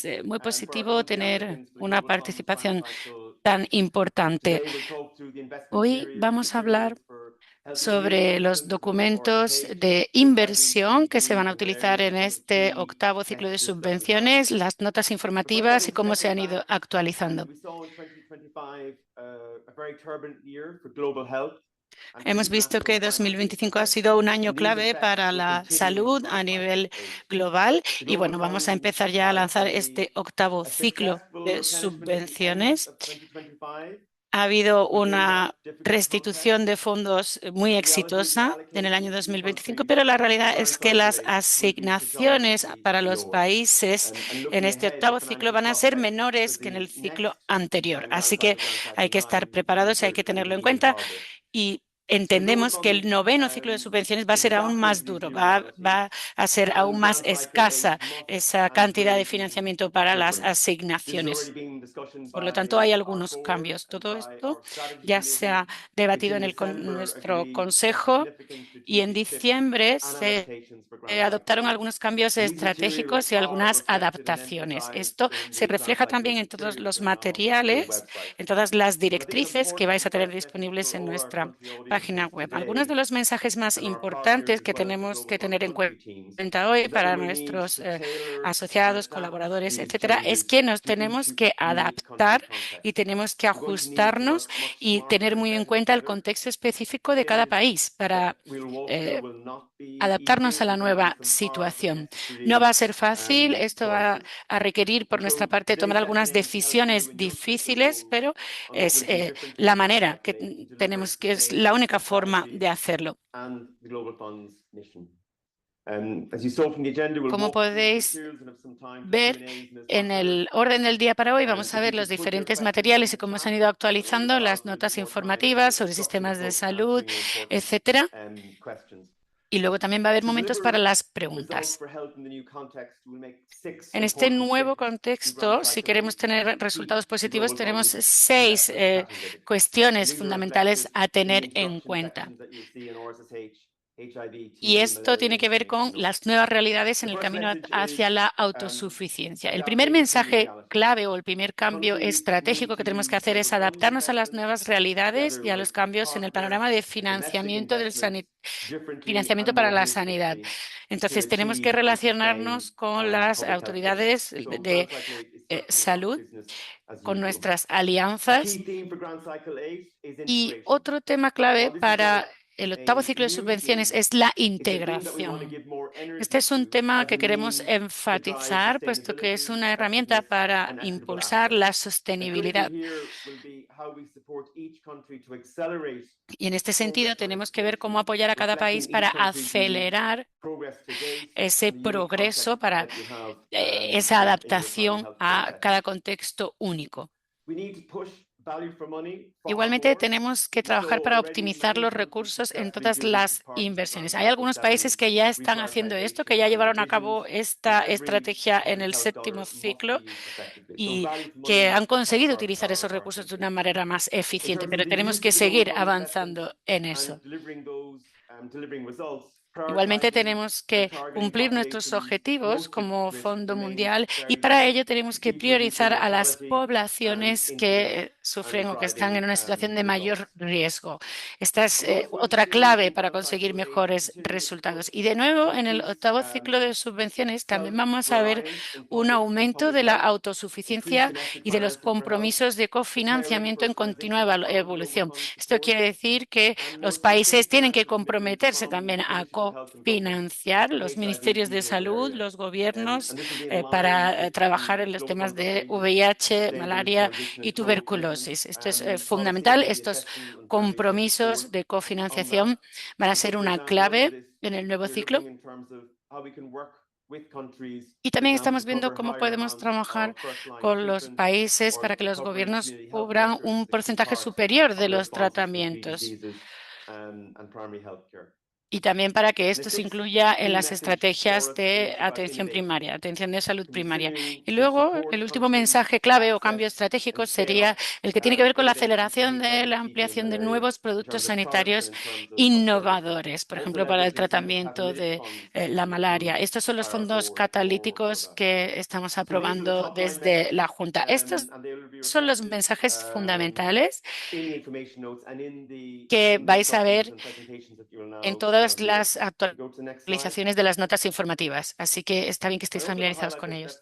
es muy positivo tener una participación tan importante. Hoy vamos a hablar sobre los documentos de inversión que se van a utilizar en este octavo ciclo de subvenciones, las notas informativas y cómo se han ido actualizando. Hemos visto que 2025 ha sido un año clave para la salud a nivel global y bueno, vamos a empezar ya a lanzar este octavo ciclo de subvenciones. Ha habido una restitución de fondos muy exitosa en el año 2025, pero la realidad es que las asignaciones para los países en este octavo ciclo van a ser menores que en el ciclo anterior. Así que hay que estar preparados y hay que tenerlo en cuenta. Y entendemos que el noveno ciclo de subvenciones va a ser aún más duro, va a ser aún más escasa esa cantidad de financiamiento para las asignaciones. Por lo tanto, hay algunos cambios. Todo esto ya se ha debatido en nuestro Consejo y en diciembre se adoptaron algunos cambios estratégicos y algunas adaptaciones. Esto se refleja también en todos los materiales, en todas las directrices que vais a tener disponibles en nuestra página web. Algunos de los mensajes más importantes que tenemos que tener en cuenta hoy para nuestros asociados, colaboradores, etcétera, es que nos tenemos que adaptar y tenemos que ajustarnos y tener muy en cuenta el contexto específico de cada país para eh, adaptarnos a la nueva situación. No va a ser fácil, esto va a requerir por nuestra parte tomar algunas decisiones difíciles, pero es la manera que tenemos, que es la única forma de hacerlo. Como podéis ver en el orden del día para hoy, vamos a ver los diferentes materiales y cómo se han ido actualizando las notas informativas sobre sistemas de salud, etcétera. Y luego también va a haber momentos para las preguntas. En este nuevo contexto, si queremos tener resultados positivos, tenemos seis cuestiones fundamentales a tener en cuenta. Y esto tiene que ver con las nuevas realidades en el camino hacia la autosuficiencia. El primer mensaje clave o el primer cambio estratégico que tenemos que hacer es adaptarnos a las nuevas realidades y a los cambios en el panorama de financiamiento financiamiento para la sanidad. Entonces, tenemos que relacionarnos con las autoridades de salud, con nuestras alianzas. Y otro tema clave para el octavo ciclo de subvenciones es la integración. Este es un tema que queremos enfatizar, puesto que es una herramienta para impulsar la sostenibilidad. Y en este sentido, tenemos que ver cómo apoyar a cada país para acelerar ese progreso, para esa adaptación a cada contexto único. Igualmente, tenemos que trabajar para optimizar los recursos en todas las inversiones. Hay algunos países que ya están haciendo esto, que ya llevaron a cabo esta estrategia en el séptimo ciclo y que han conseguido utilizar esos recursos de una manera más eficiente, pero tenemos que seguir avanzando en eso. Igualmente tenemos que cumplir nuestros objetivos como Fondo Mundial y para ello tenemos que priorizar a las poblaciones que sufren o que están en una situación de mayor riesgo. Esta es otra clave para conseguir mejores resultados. Y de nuevo, en el octavo ciclo de subvenciones también vamos a ver un aumento de la autosuficiencia y de los compromisos de cofinanciamiento en continua evolución. Esto quiere decir que los países tienen que comprometerse también a cofinanciar los ministerios de salud, los gobiernos, para trabajar en los temas de VIH, malaria y tuberculosis. Esto es fundamental. Estos compromisos de cofinanciación van a ser una clave en el nuevo ciclo. Y también estamos viendo cómo podemos trabajar con los países para que los gobiernos cubran un porcentaje superior de los tratamientos. y también para que esto se incluya en las estrategias de atención primaria, atención de salud primaria. Y luego, el último mensaje clave o cambio estratégico sería el que tiene que ver con la aceleración de la ampliación de nuevos productos sanitarios innovadores, por ejemplo, para el tratamiento de la malaria. Estos son los fondos catalíticos que estamos aprobando desde la Junta. Estos son los mensajes fundamentales que vais a ver en todas las actualizaciones de las notas informativas, así que está bien que estéis familiarizados con ellos.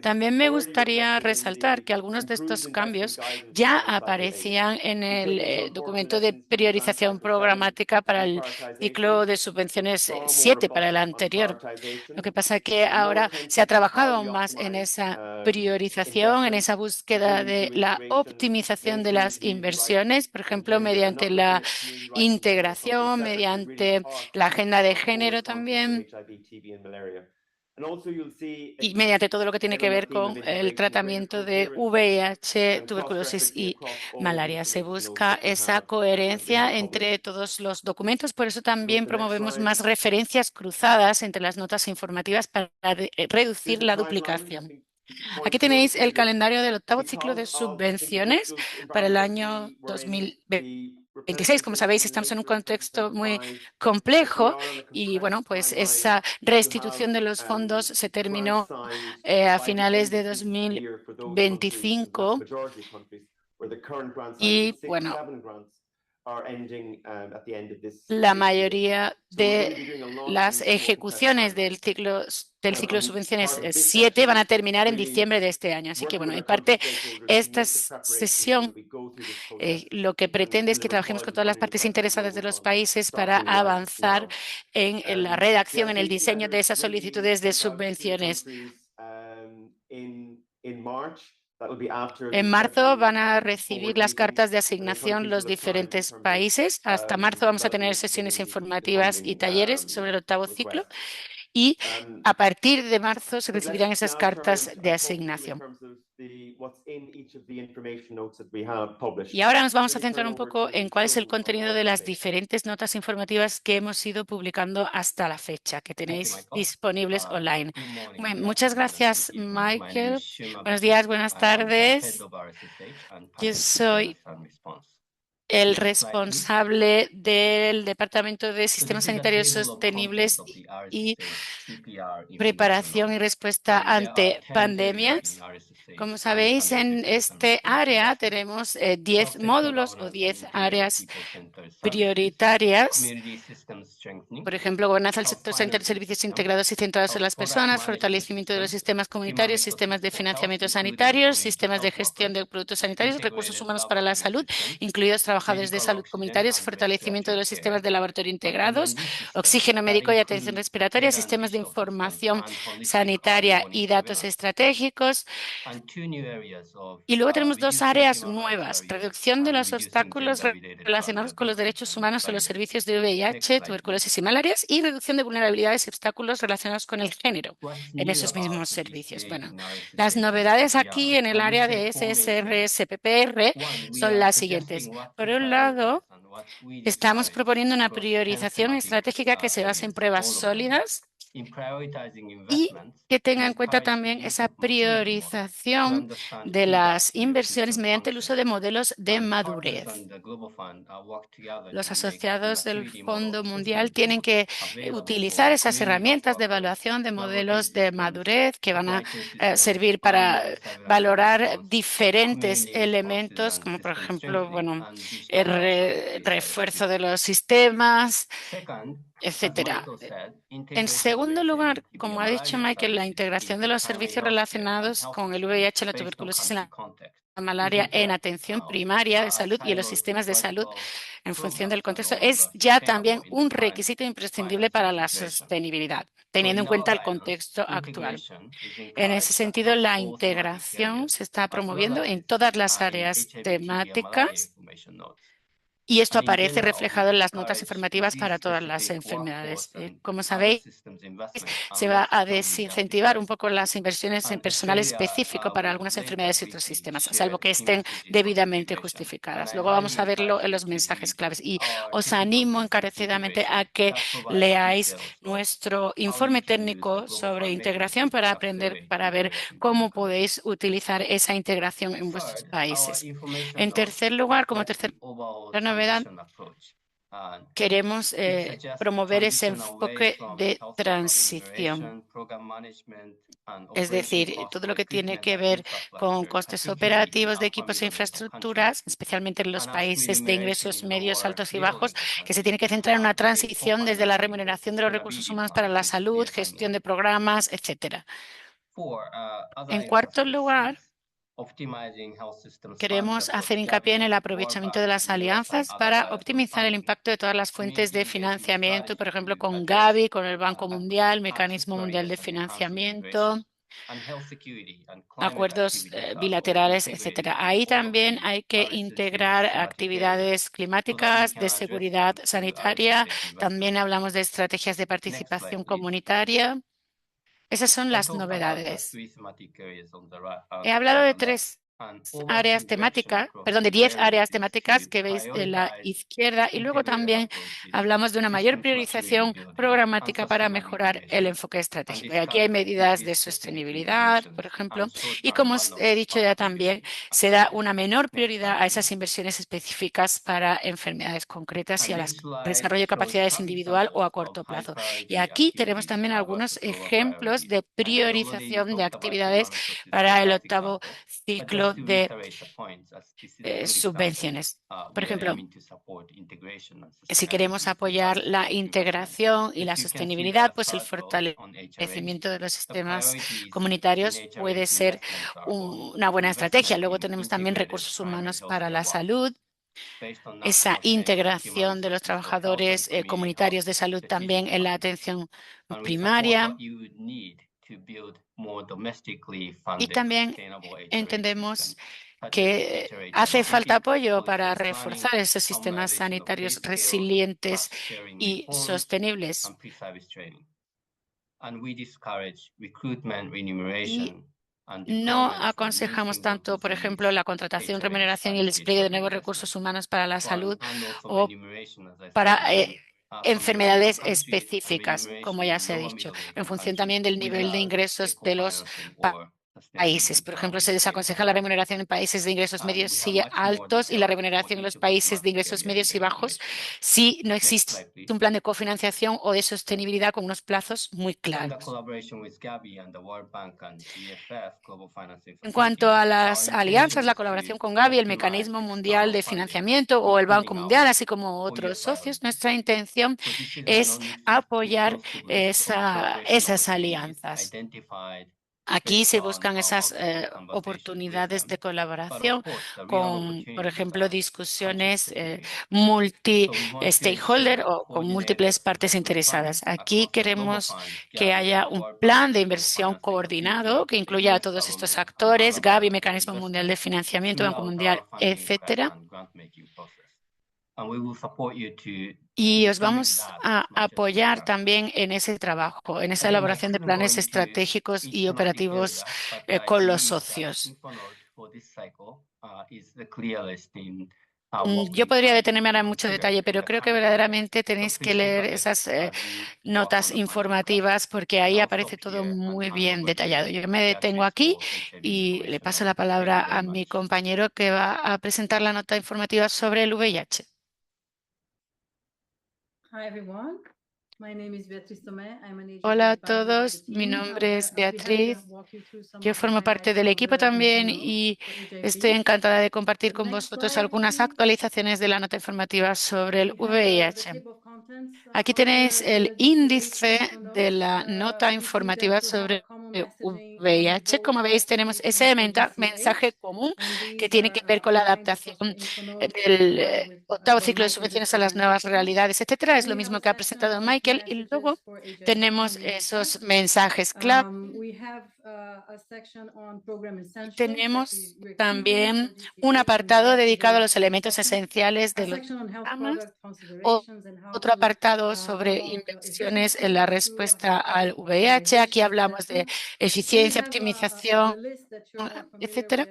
También me gustaría resaltar que algunos de estos cambios ya aparecían en el documento de priorización programática para el ciclo de subvenciones 7 para el anterior. Lo que pasa es que ahora se ha trabajado aún más en esa priorización, en esa búsqueda de la optimización de las inversiones, por ejemplo, mediante la integración, mediante la agenda de género también y mediante todo lo que tiene que ver con el tratamiento de VIH, tuberculosis y malaria. Se busca esa coherencia entre todos los documentos, por eso también promovemos más referencias cruzadas entre las notas informativas para reducir la duplicación. Aquí tenéis el calendario del octavo ciclo de subvenciones para el año 2026. Como sabéis, estamos en un contexto muy complejo y, bueno, pues esa restitución de los fondos se terminó a finales de 2025 y, bueno, la mayoría de las ejecuciones del ciclo de subvenciones 7 van a terminar en diciembre de este año. Así que, bueno, en parte, esta sesión lo que pretende es que trabajemos con todas las partes interesadas de los países para avanzar en la redacción, en el diseño de esas solicitudes de subvenciones. En marzo van a recibir las cartas de asignación los diferentes países. Hasta marzo vamos a tener sesiones informativas y talleres sobre el octavo ciclo y a partir de marzo se recibirán esas cartas de asignación. Y ahora nos vamos a centrar un poco en cuál es el contenido de las diferentes notas informativas que hemos ido publicando hasta la fecha, que Thank you, tenéis Michael. disponibles online. Good morning, Bueno, good muchas afternoon, and good gracias, evening. My name is Michael. Shuma Buenos días, Bashir. buenas I am the head tardes. of RSSH and Yo Public Preparedness soy and Response. el Next slide, please. responsable del Departamento de So this Sistemas is a Sanitarios table of contents Sostenibles of the y RSSH CPR information Preparación y notes. Respuesta There are ante 10 areas in Pandemias. Como RSSH sabéis, under en preparedness and este response área investment. tenemos Health 10 sector módulos o governance and 10 integrated áreas people-centered services, prioritarias. community systems strengthening, Por ejemplo, gobernanza del health sector sanitario, financing servicios system, integrados y centrados en health las product personas, management fortalecimiento de los system, sistemas human comunitarios, sistemas de resources for health, financiamiento including sanitarios, community sistemas de health gestión de workers, productos sanitarios, recursos integrated humanos para la laboratory salud, systems, incluidos trabajadores de medical salud oxygen comunitarios, and fortalecimiento de respiratory los sistemas care, de laboratorio and integrados, M&D systems oxígeno that médico y atención include respiratoria, data and sistemas de digital systems información and holistic early sanitaria warning y datos surveillance systems, estratégicos. and two new areas of Y luego tenemos dos reducing áreas human rights nuevas: barriers reducción de and los reducing obstáculos gender-related relacionados con los derechos vulnerabilities and humanos en los barriers. servicios de Next VIH, slide, please. tuberculosis y malarias, y reducción de vulnerabilidades y obstáculos relacionados con el género What is en new esos about mismos servicios. participate Bueno, in las RSSH and novedades aquí CPR? en el I will área say de four main SSR, things. SPPR One, we son are las siguientes. suggesting what to Por un lado, prioritize and what we estamos proponiendo discourage una across 10 priorización thematic estratégica que se base en areas, pruebas all of them. sólidas In prioritizing y investments, que tenga we en cuenta encourage the también use esa of maturity model to priorización understand de key las gaps in their inversiones system mediante el uso function. de modelos de And partners madurez. and the Global Fund work together Los to make the asociados del maturity model Fondo Mundial assessment tienen tool que available utilizar for esas community health herramientas de workers, evaluación de laboratory modelos de systems, madurez que van supply a chain systems, servir para animal surveillance and valorar response, diferentes community resources elementos, and como por system ejemplo, strengthening, bueno, and el digital health and digital refuerzo de literacy. los sistemas, Second, as etcétera. Michael said, En integration of segundo lugar, HIV como and ha dicho malaria Michael, la services integración de into los primary servicios healthcare and relacionados health con el systems VIH, la based on tuberculosis y country la context malaria isn't en just atención now primaria de a salud y en los siloed sistemas de salud vertical en función programs del are no contexto, es longer ya sustainable también in the un current requisito imprescindible financing para la situation. sostenibilidad, So teniendo in en our cuenta el guidance, contexto actual. integration is En ese encouraged sentido, across la all thematic integración areas, se está as well promoviendo en as todas las in áreas HIV, TB, and malaria temáticas information notes. y esto aparece reflejado en las notas informativas para todas las enfermedades. Como sabéis, se va a desincentivar un poco las inversiones en personal específico para algunas enfermedades y otros sistemas, salvo que estén debidamente justificadas. Luego vamos a verlo en los mensajes claves y os animo encarecidamente a que leáis nuestro informe técnico sobre integración para aprender, para ver cómo podéis utilizar esa integración en vuestros países. En tercer lugar, como tercera novedad, queremos promover ese enfoque de transición. Es decir, todo lo que tiene que ver con costes operativos de equipos e infraestructuras, especialmente en los países de ingresos medios, altos y bajos, que se tiene que centrar en una transición desde la remuneración de los recursos humanos para la salud, gestión de programas, etcétera. En cuarto lugar, queremos hacer hincapié en el aprovechamiento de las alianzas para optimizar el impacto de todas las fuentes de financiamiento, por ejemplo, con Gavi, con el Banco Mundial, Mecanismo Mundial de Financiamiento, acuerdos bilaterales, etcétera. Ahí también hay que integrar actividades climáticas, de seguridad sanitaria. También hablamos de estrategias de participación comunitaria. Esas son las novedades. He hablado de tres áreas temáticas, perdón, de 10 áreas temáticas que veis en la izquierda y luego también hablamos de una mayor priorización programática para mejorar el enfoque estratégico. Y aquí hay medidas de sostenibilidad, por ejemplo, y como os he dicho ya también, se da una menor prioridad a esas inversiones específicas para enfermedades concretas y al desarrollo de capacidades individual o a corto plazo. Y aquí tenemos también algunos ejemplos de priorización de actividades para el octavo ciclo de subvenciones. Por ejemplo, si queremos apoyar la integración y la sostenibilidad, pues el fortalecimiento de los sistemas comunitarios puede ser una buena estrategia. Luego tenemos también recursos humanos para la salud, esa integración de los trabajadores comunitarios de salud también en la atención primaria. Y también entendemos que hace falta apoyo para reforzar esos sistemas sanitarios resilientes y sostenibles. Y no aconsejamos tanto, por ejemplo, la contratación, remuneración y el despliegue de nuevos recursos humanos para la salud o para enfermedades específicas, como ya se ha dicho, en función también del nivel de ingresos de los países. Por ejemplo, se desaconseja la remuneración en países de ingresos medios y altos y la remuneración en los países de ingresos medios y bajos si no existe un plan de cofinanciación o de sostenibilidad con unos plazos muy claros. En cuanto a las alianzas, la colaboración con Gavi, el Mecanismo Mundial de Financiamiento o el Banco Mundial, así como otros socios, nuestra intención es apoyar esas alianzas. Aquí se buscan esas oportunidades de colaboración con, por ejemplo, discusiones multi-stakeholder o con múltiples partes interesadas. Aquí queremos que haya un plan de inversión coordinado que incluya a todos estos actores, Gavi, Mecanismo Mundial de Financiamiento, Banco Mundial, etcétera. Y os vamos a apoyar también en ese trabajo, en esa elaboración de planes estratégicos y operativos con los socios. Yo podría detenerme ahora en mucho detalle, pero creo que verdaderamente tenéis que leer esas notas informativas porque ahí aparece todo muy bien detallado. Yo me detengo aquí y le paso la palabra a mi compañero que va a presentar la nota informativa sobre el VIH. Hola a todos, mi nombre es Beatriz. Yo formo parte del equipo también y estoy encantada de compartir con vosotros algunas actualizaciones de la nota informativa sobre el VIH. Aquí tenéis el índice de la nota informativa sobre VIH. Como veis, tenemos ese mensaje común que tiene que ver con la adaptación del octavo ciclo de subvenciones a las nuevas realidades, etcétera. Es lo mismo que ha presentado Michael. Y luego tenemos esos mensajes clave. Y tenemos también un apartado dedicado a los elementos esenciales de los programas, o- otro apartado sobre inversiones en la respuesta al VIH. Aquí hablamos de eficiencia, optimización, etcétera.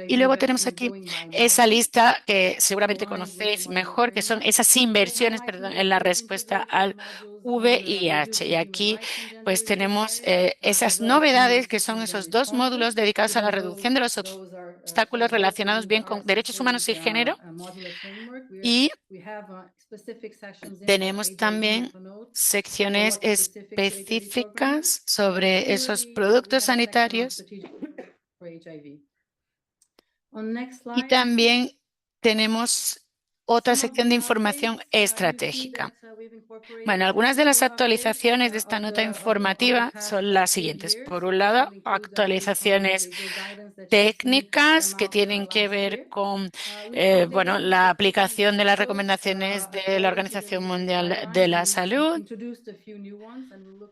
Y luego tenemos aquí esa lista que seguramente conocéis mejor, que son esas inversiones, perdón, en la respuesta al VIH. Y aquí pues tenemos esas novedades que son esos dos módulos dedicados a la reducción de los obstáculos relacionados bien con derechos humanos y género. Y tenemos también secciones específicas sobre esos productos sanitarios. Y también tenemos otra sección de información estratégica. Bueno, algunas de las actualizaciones de esta nota informativa son las siguientes. Por un lado, actualizaciones técnicas que tienen que ver con bueno, la aplicación de las recomendaciones de la Organización Mundial de la Salud.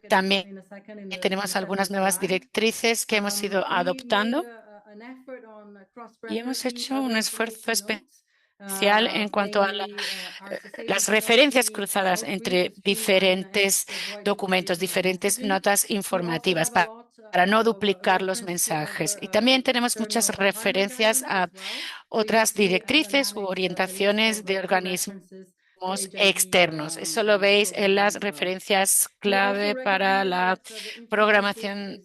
También tenemos algunas nuevas directrices que hemos ido adoptando y hemos hecho un esfuerzo especial en cuanto a las referencias cruzadas entre diferentes documentos, diferentes notas informativas para no duplicar los mensajes. Y también tenemos muchas referencias a otras directrices u orientaciones de organismos externos. Eso lo veis en las referencias clave para la programación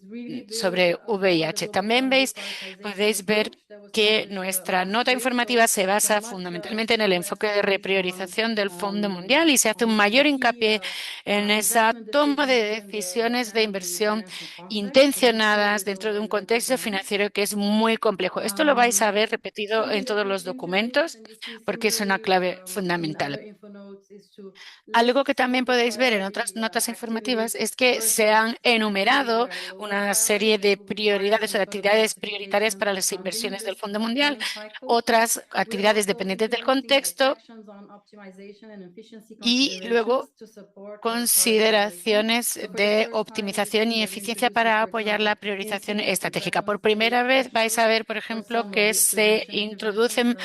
sobre VIH. También podéis ver que nuestra nota informativa se basa fundamentalmente en el enfoque de repriorización del Fondo Mundial y se hace un mayor hincapié en esa toma de decisiones de inversión intencionadas dentro de un contexto financiero que es muy complejo. Esto lo vais a ver repetido en todos los documentos porque es una clave fundamental. Algo que también podéis ver en otras notas informativas es que se han enumerado una serie de prioridades o de actividades prioritarias para las inversiones del Fondo Mundial, otras actividades dependientes del contexto y luego consideraciones de optimización y eficiencia para apoyar la priorización estratégica. Por primera vez vais a ver, por ejemplo, que se introducen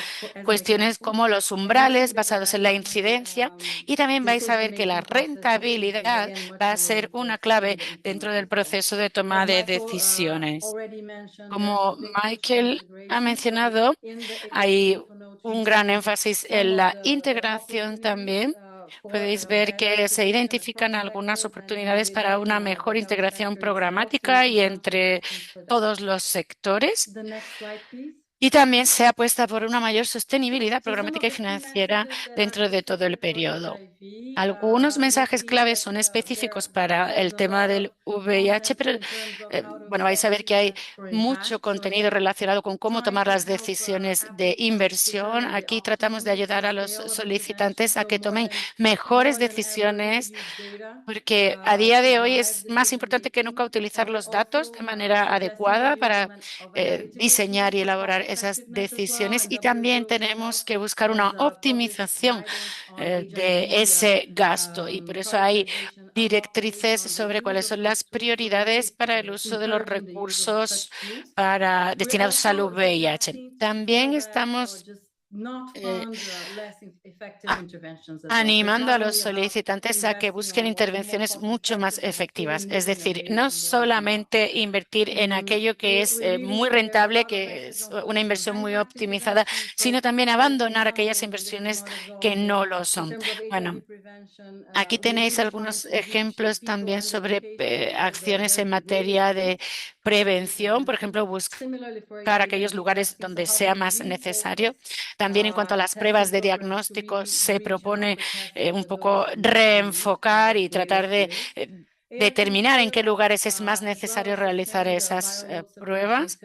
cuestiones como los umbrales basados en la incidencia y también vais a ver que la rentabilidad va a ser una clave dentro del proceso de toma de decisiones. Como Michael ha mencionado, hay un gran énfasis en la integración también. Podéis ver que se identifican algunas oportunidades para una mejor integración programática y entre todos los sectores. Y también se apuesta por una mayor sostenibilidad programática y financiera dentro de todo el periodo. Algunos mensajes claves son específicos para el tema del VIH, pero bueno, vais a ver que hay mucho contenido relacionado con cómo tomar las decisiones de inversión. Aquí tratamos de ayudar a los solicitantes a que tomen mejores decisiones, porque a día de hoy es más importante que nunca utilizar los datos de manera adecuada para diseñar y elaborar esas decisiones. Y también tenemos que buscar una optimización de ese gasto. Y por eso hay directrices sobre cuáles son las prioridades para el uso de los recursos destinados al VIH. También estamos eh, animando a los solicitantes a que busquen intervenciones mucho más efectivas. Es decir, no solamente invertir en aquello que es muy rentable, que es una inversión muy optimizada, sino también abandonar aquellas inversiones que no lo son. Bueno, aquí tenéis algunos ejemplos también sobre acciones en materia de prevención, por ejemplo, buscar aquellos lugares donde sea más necesario. También en cuanto a las pruebas de diagnóstico, se propone un poco reenfocar y tratar de determinar en qué lugares es más necesario realizar esas pruebas.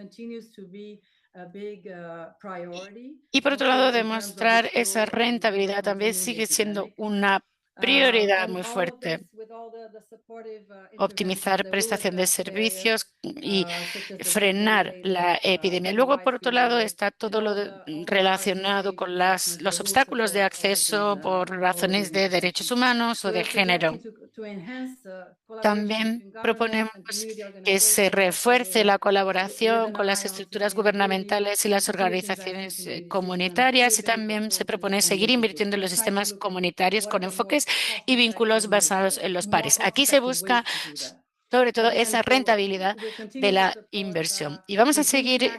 Y por otro lado, demostrar esa rentabilidad también sigue siendo una prioridad muy fuerte optimizar prestación de servicios y frenar la epidemia. Luego, por otro lado, está todo relacionado con los obstáculos de acceso por razones de derechos humanos o de género. También proponemos que se refuerce la colaboración con las estructuras gubernamentales y las organizaciones comunitarias, y también se propone seguir invirtiendo en los sistemas comunitarios con enfoques y vínculos basados en los pares. Aquí se busca sobre todo esa rentabilidad de la inversión. Y vamos a seguir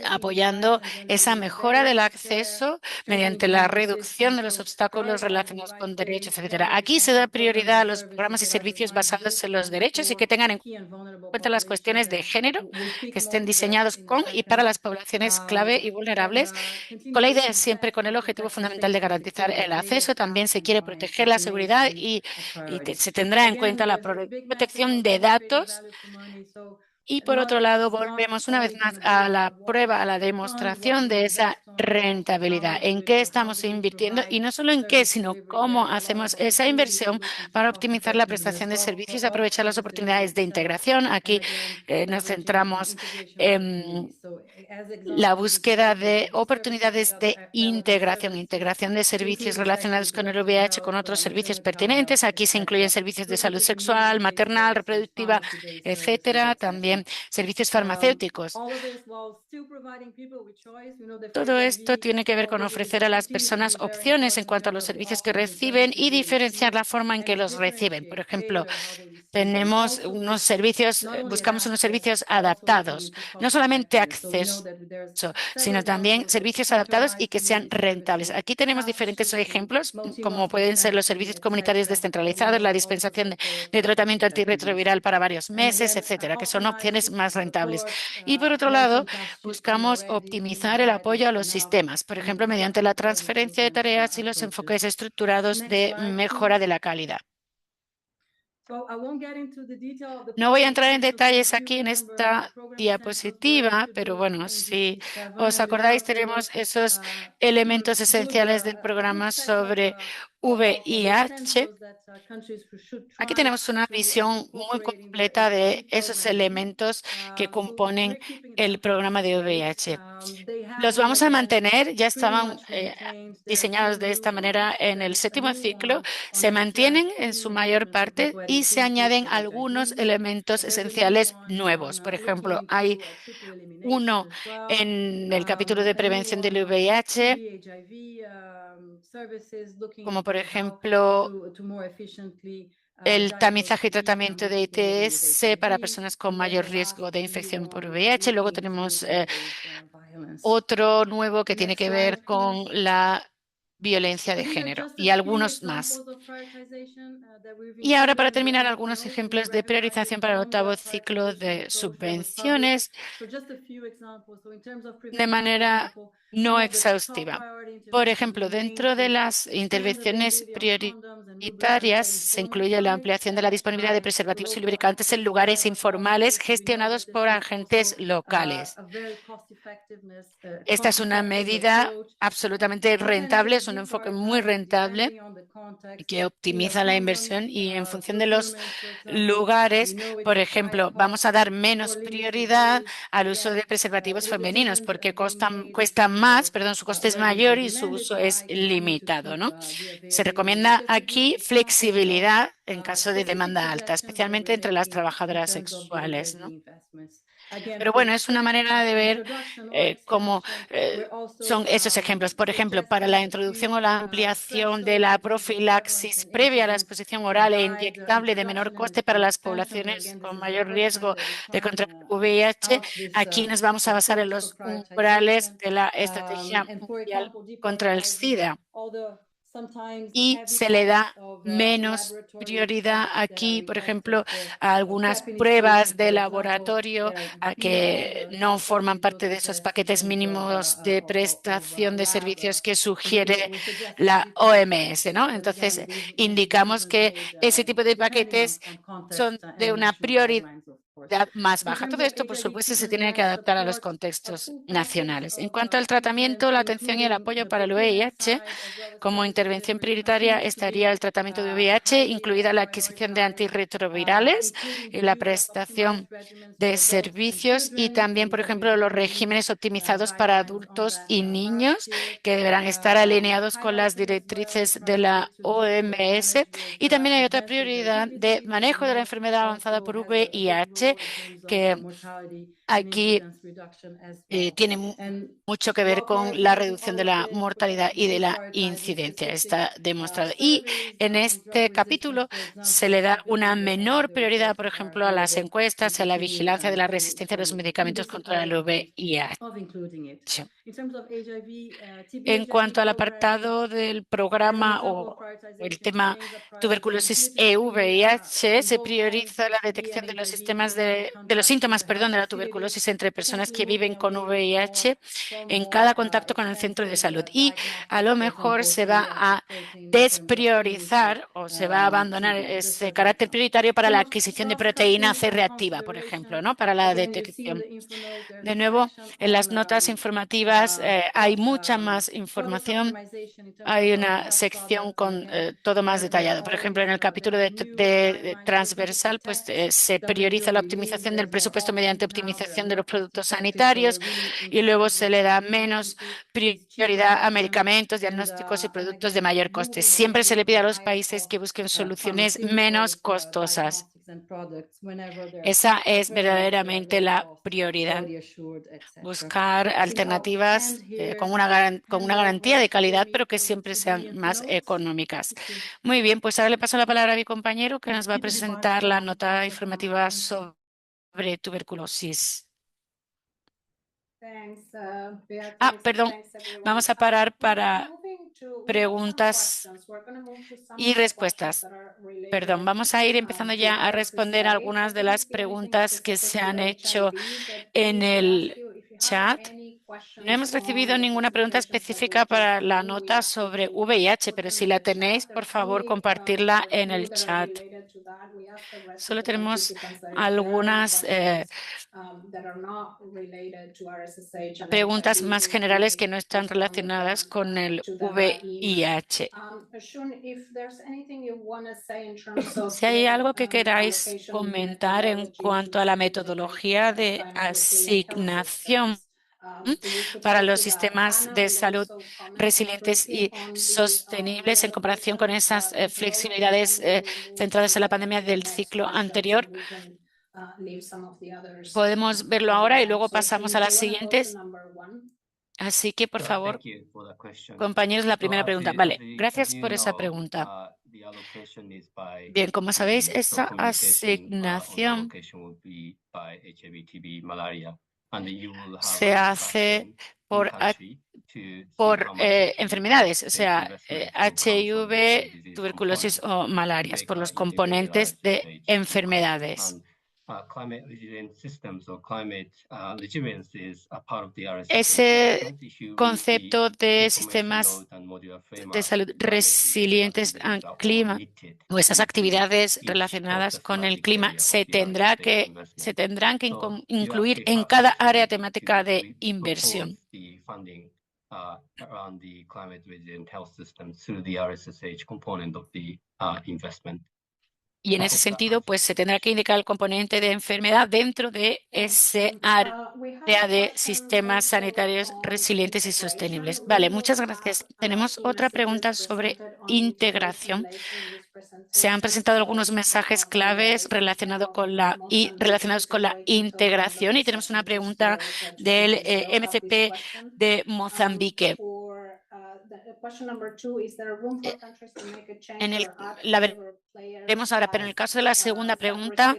apoyando esa mejora del acceso mediante la reducción de los obstáculos relacionados con derechos, etcétera. Aquí se da prioridad a los programas y servicios basados en los derechos y que tengan en cuenta las cuestiones de género, que estén diseñados con y para las poblaciones clave y vulnerables, con la idea siempre con el objetivo fundamental de garantizar el acceso. También se quiere proteger la seguridad y se tendrá en cuenta la protección de datos. Y por otro lado, volvemos una vez más a la prueba, a la demostración de esa rentabilidad, en qué estamos invirtiendo y no solo en qué, sino cómo hacemos esa inversión para optimizar la prestación de servicios y aprovechar las oportunidades de integración. Aquí nos centramos en la búsqueda de oportunidades de integración, integración de servicios relacionados con el VIH con otros servicios pertinentes. Aquí se incluyen servicios de salud sexual, maternal, reproductiva, etcétera. También servicios farmacéuticos. Todo esto tiene que ver con ofrecer a las personas opciones en cuanto a los servicios que reciben y diferenciar la forma en que los reciben. Por ejemplo, tenemos unos servicios, buscamos unos servicios adaptados, no solamente acceso, sino también servicios adaptados y que sean rentables. Aquí tenemos diferentes ejemplos, como pueden ser los servicios comunitarios descentralizados, la dispensación de tratamiento antirretroviral para varios meses, etcétera, que son opciones más rentables. Y por otro lado, buscamos optimizar el apoyo a los sistemas, por ejemplo, mediante la transferencia de tareas y los enfoques estructurados de mejora de la calidad. No voy a entrar en detalles aquí en esta diapositiva, pero bueno, si os acordáis, tenemos esos elementos esenciales del programa sobre VIH. Aquí tenemos una visión muy completa de esos elementos que componen el programa de VIH. Los vamos a mantener, ya estaban diseñados de esta manera en el séptimo ciclo, se mantienen en su mayor parte y se añaden algunos elementos esenciales nuevos. Por ejemplo, hay uno en el capítulo de prevención del VIH, como por ejemplo el tamizaje y tratamiento de ITS para personas con mayor riesgo de infección por VIH. Luego tenemos otro nuevo que tiene que ver con la violencia de género y algunos más. Y ahora, para terminar, algunos ejemplos de priorización para el octavo ciclo de subvenciones de manera no exhaustiva. Por ejemplo, dentro de las intervenciones prioritarias se incluye la ampliación de la disponibilidad de preservativos y lubricantes en lugares informales gestionados por agentes locales. Esta es una medida absolutamente rentable, es un enfoque muy rentable que optimiza la inversión y en función de los lugares, por ejemplo, vamos a dar menos prioridad al uso de preservativos femeninos porque cuestan más, perdón, su coste es mayor y su uso es limitado, ¿no? Se recomienda aquí flexibilidad en caso de demanda alta, especialmente entre las trabajadoras sexuales, ¿no? Pero bueno, es una manera de ver cómo son esos ejemplos. Por ejemplo, para la introducción o la ampliación de la profilaxis previa a la exposición oral e inyectable de menor coste para las poblaciones con mayor riesgo de contraer VIH, aquí nos vamos a basar en los umbrales de la Estrategia Mundial contra el SIDA. Y se le da menos prioridad aquí, por ejemplo, a algunas pruebas de laboratorio que no forman parte de esos paquetes mínimos de prestación de servicios que sugiere la OMS, ¿no? Entonces, indicamos que ese tipo de paquetes son de una prioridad más baja. Todo esto, por supuesto, se tiene que adaptar a los contextos nacionales. En cuanto al tratamiento, la atención y el apoyo para el VIH, como intervención prioritaria estaría el tratamiento de VIH, incluida la adquisición de antirretrovirales y la prestación de servicios y también, por ejemplo, los regímenes optimizados para adultos y niños que deberán estar alineados con las directrices de la OMS. Y también hay otra prioridad de manejo de la enfermedad avanzada por VIH, que aquí tiene mucho que ver con la reducción de la mortalidad y de la incidencia. Está demostrado. Y en este capítulo se le da una menor prioridad, por ejemplo, a las encuestas, a la vigilancia de la resistencia a los medicamentos contra el VIH. En cuanto al apartado del programa o el tema tuberculosis EU-VIH, se prioriza la detección de los de los síntomas, perdón, de la tuberculosis entre personas que viven con VIH en cada contacto con el centro de salud. Y a lo mejor se va a despriorizar o se va a abandonar ese carácter prioritario para la adquisición de proteína C reactiva, por ejemplo, ¿no? Para la detección. De nuevo, en las notas informativas hay mucha más información. Hay una sección con todo más detallado. Por ejemplo, en el capítulo de transversal, pues se prioriza la optimización del presupuesto mediante optimización de los productos sanitarios y luego se le da menos prioridad a medicamentos, diagnósticos y productos de mayor coste. Siempre se le pide a los países que busquen soluciones menos costosas. Esa es verdaderamente la prioridad, buscar alternativas con una garantía de calidad, pero que siempre sean más económicas. Muy bien, pues ahora le paso la palabra a mi compañero que nos va a presentar la nota informativa sobre tuberculosis. Perdón, vamos a parar para preguntas y respuestas. Perdón, vamos a ir empezando ya a responder algunas de las preguntas que se han hecho en el chat. No hemos recibido ninguna pregunta específica para la nota sobre VIH, pero si la tenéis, por favor, compartirla en el chat. Solo tenemos algunas preguntas más generales que no están relacionadas con el VIH. Si hay algo que queráis comentar en cuanto a la metodología de asignación para los sistemas de salud resilientes y sostenibles en comparación con esas flexibilidades centradas en la pandemia del ciclo anterior. Podemos verlo ahora y luego pasamos a las siguientes. Así que, por favor, compañeros, la primera pregunta. Vale, gracias por esa pregunta. Bien, como sabéis, esa asignación se hace por enfermedades, o sea, HIV, tuberculosis o malarias, por los componentes de enfermedades. Ese concepto de sistemas de salud resilientes al clima o esas actividades relacionadas con el clima se tendrán que incluir en cada área temática de inversión. Y en ese sentido, pues se tendrá que indicar el componente de enfermedad dentro de ese área de sistemas sanitarios resilientes y sostenibles. Vale, muchas gracias. Tenemos otra pregunta sobre integración. Se han presentado algunos mensajes claves relacionados con la integración y tenemos una pregunta del MCP de Mozambique. La veremos ahora, pero en el caso de la segunda pregunta,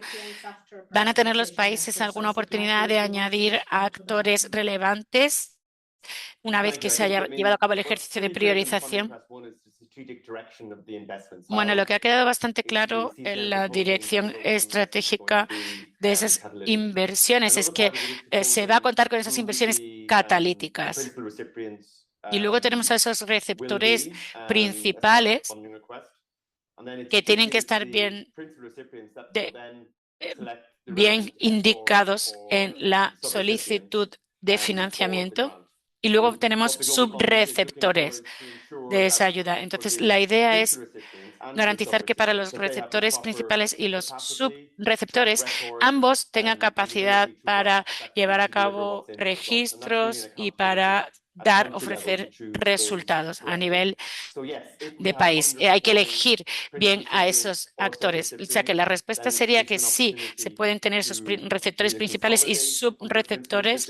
¿van a tener los países alguna oportunidad de añadir a actores relevantes una vez que se haya llevado a cabo el ejercicio de priorización? Bueno, lo que ha quedado bastante claro en la dirección estratégica de esas inversiones es que se va a contar con esas inversiones catalíticas. Y luego tenemos a esos receptores principales que tienen que estar bien bien indicados en la solicitud de financiamiento. Y luego tenemos subreceptores de esa ayuda. Entonces, la idea es garantizar que para los receptores principales y los subreceptores, ambos tengan capacidad para llevar a cabo registros y para ofrecer resultados a nivel de país. Hay que elegir bien a esos actores. O sea que la respuesta sería que sí, se pueden tener esos receptores principales y subreceptores.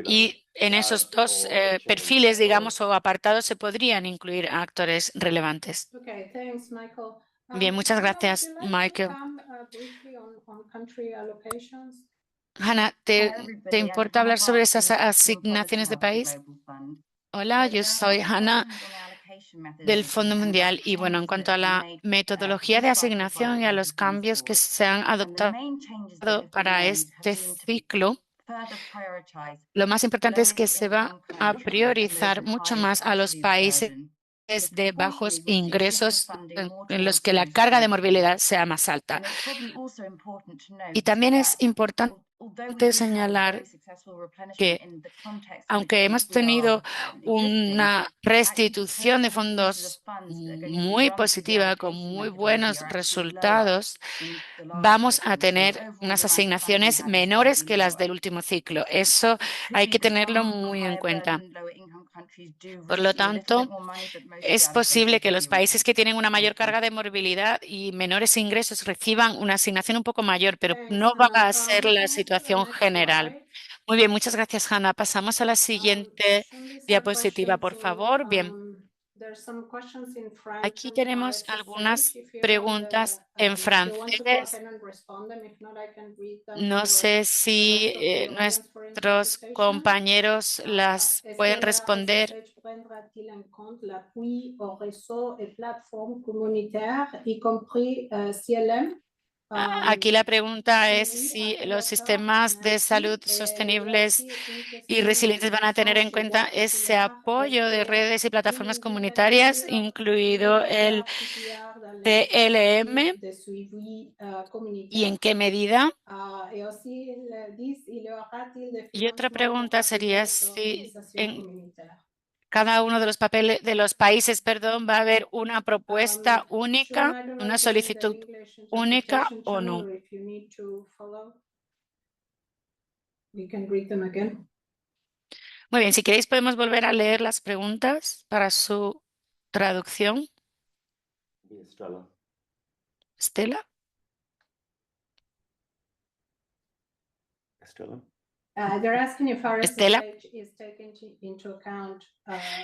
Y en esos dos perfiles, digamos, o apartados se podrían incluir actores relevantes. Okay, thanks, Michael. Bien, muchas Hannah, would you gracias, like to Michael. come briefly on country allocations? Hannah, Hi, ¿te everybody. I'm importa Hannah hablar sobre Branch from esas the European asignaciones Policy de país? Multi-Global Fund. Hola, So yo there are soy some Hannah questions on the allocation del methodology Fondo and about Mundial. the Y bueno, en changes that cuanto a have been la made metodología de this cycle for asignación y a los allocations and cambios que support. se han The adoptado main changes that have been para made have este been to ciclo, further prioritize lo más importante es que lowest se va income a countries and those priorizar with mucho highest más a los disease países burden. The de proportion bajos is that they shift the ingresos funding more en los towards que la those carga de countries. morbilidad sea más alta. And it's probably also important to Y note también es that importante although we can have señalar very successful replenishment que in the context in aunque which hemos we are tenido existing, una actually because restitución de of the uses of fondos funds that are going to be muy run through the positiva, con allocation muy methodology buenos are actually lower resultados, than the last vamos a cycle. So the tener overall unas demand for funding asignaciones has been menores slightly que las lower. del último ciclo. Eso Could hay be que that tenerlo some muy en higher cuenta. burden, lower income countries do Por lo receive a little bit tanto, more money, but most of the es posible allocations que will los be países que retained. tienen una mayor Thank you. carga de morbilidad y menores ingresos reciban una asignación un poco mayor, pero Thanks, no va Hannah. a ser We la can move to the situación next general. slide. Muy bien, muchas gracias, Hannah. Pasamos a la siguiente Shouldn't be some diapositiva, questions. por So, favor. Bien, there's some questions in French aquí and for tenemos SSH. algunas If you have preguntas en if you want to go francés. ahead and respond them, if not, I can read them No for sé the si rest of the audience for nuestros interpretation. compañeros las Est-ce que pueden la responder. SSH prendra-t-il en compte l'appui aux réseaux et plateformes communautaires, y compris CLM? Aquí la pregunta es Oui, si quelle los hauteur? sistemas de salud Merci. Il y a sostenibles aussi une y question resilientes van a tener en d'échange de cuenta voix ese populaire. apoyo de Est-ce redes y que plataformas comunitarias, pourriez-vous incluido inclure el la PPR dans les CLM, dispositifs de suivi y communautaire? en qué medida. Et aussi, ils disent, il y aura-t-il des Y otra financements pour pregunta appuyer sería les si organisations en communautaires? cada uno de los papeles de los países, perdón, va a haber una propuesta Sean, única, I don't know una if you're in the solicitud English única interpretation o channel no. or if you need to follow. We can read them again. Muy bien, si queréis podemos volver a leer las preguntas para su traducción. Estela. They're asking if our Estela. SSH is taken into account.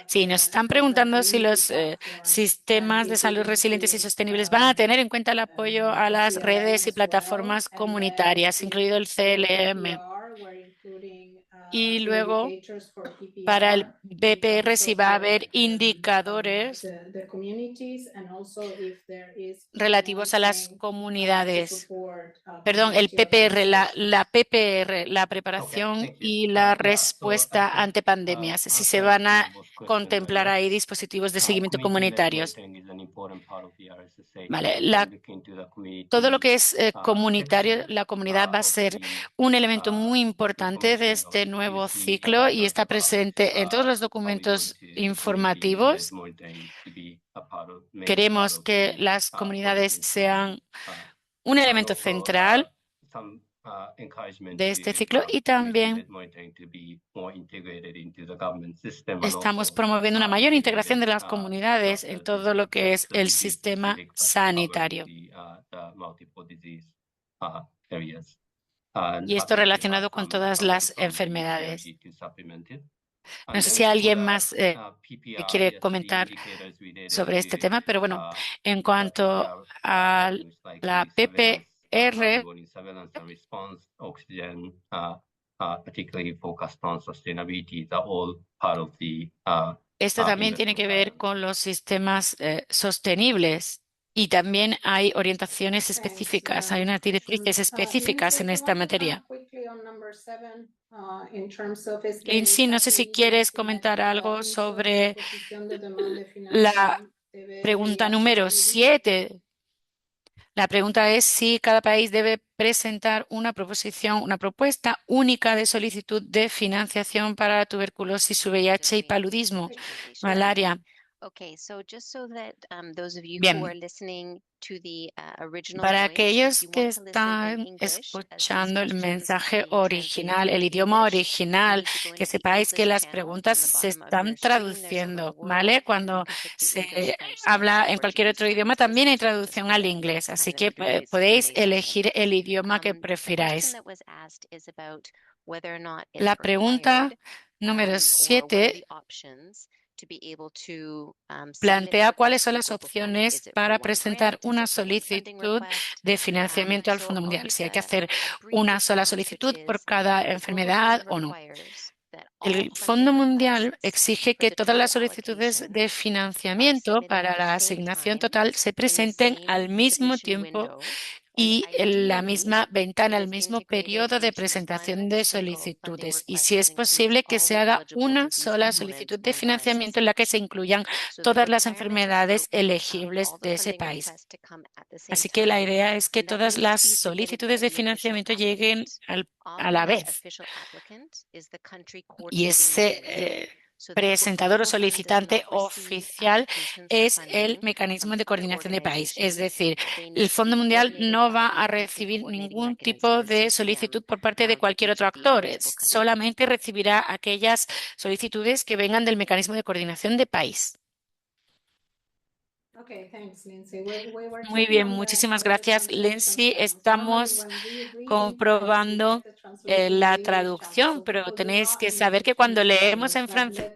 Sí, nos están For preguntando example, si Unity los platform sistemas de salud including resilientes y to sostenibles van a tener en cuenta el apoyo a las CLM redes y as well. plataformas And then comunitarias, if incluido el for CLM. PPR, we're including Y luego, indicators for para el PPR in BPR, terms si of va a haber indicadores the communities, and also if there is relativos a las financing to comunidades. support Perdón, el community PPR, organizations. la PPR, la preparación thank you. y la Yeah, so I respuesta think ante pandemias. Si our se van question a was questioned contemplar earlier. ahí dispositivos de seguimiento Community-led comunitarios. monitoring is an important part of the RSSH, Vale, and we're looking to the todo lo community que es comunitario, section la comunidad va a of ser the un elemento muy importante de information este document. You nuevo see ciclo y above está about presente en todos los how we want documentos the community-led informativos. monitoring to be a major part Queremos of que the las comunidades policy sean implementation. un And elemento also central some encouragement de to este ciclo y también community-led monitoring to be more integrated into the government system and estamos also promoviendo una mayor integración integrated de las comunidades en structures todo into lo the que es el disease sistema specific but covering sanitario. the multiple disease areas. Y esto Patrick, you have relacionado con some todas comments las from the enfermedades. ECRG to supplement it. No And sé then si for alguien the más PPR, quiere yes, the comentar indicators related sobre este to tema, pero bueno, en the cuanto PPR a categories like la the surveillance, PPR, early surveillance and response, oxygen, particularly focused on sustainability, are all part of the esto también tiene investment que ver guidance. con los sistemas sostenibles y también hay orientaciones Thanks, específicas, hay unas directrices específicas en Lindsay, if you esta want to materia. comment quickly on number 7, in terms of est-ce que Lindsay, no l'État sé si pays doit quieres soumettre comentar algo une seule sobre proposition de demande de la financement, pregunta TVH número Solidaire? 7. La pregunta es si cada país debe presentar una propuesta única de solicitud de financiación para la tuberculosis, VIH y paludismo, malaria. Bien. Para aquellos que están escuchando el mensaje original, el idioma original, que sepáis que las preguntas se están traduciendo, ¿vale? Cuando se habla en cualquier otro idioma, también hay traducción al inglés, así que podéis elegir el idioma que prefiráis. La pregunta número 7 plantea cuáles son las opciones para presentar una solicitud de financiamiento al Fondo Mundial, si hay que hacer una sola solicitud por cada enfermedad o no. El Fondo Mundial exige que todas las solicitudes de financiamiento para la asignación total se presenten al mismo tiempo y en la misma ventana, el mismo periodo de presentación de solicitudes. Y si es posible que se haga una sola solicitud de financiamiento en la que se incluyan todas las enfermedades elegibles de ese país. Así que la idea es que todas las solicitudes de financiamiento lleguen a la vez. Y ese presentador o solicitante oficial es el mecanismo de coordinación de país. Es decir, el Fondo Mundial no va a recibir ningún tipo de solicitud por parte de cualquier otro actor. Solamente recibirá aquellas solicitudes que vengan del mecanismo de coordinación de país. Muy bien, muchísimas gracias, Lindsay. Estamos comprobando la traducción, pero tenéis que saber que cuando leemos en francés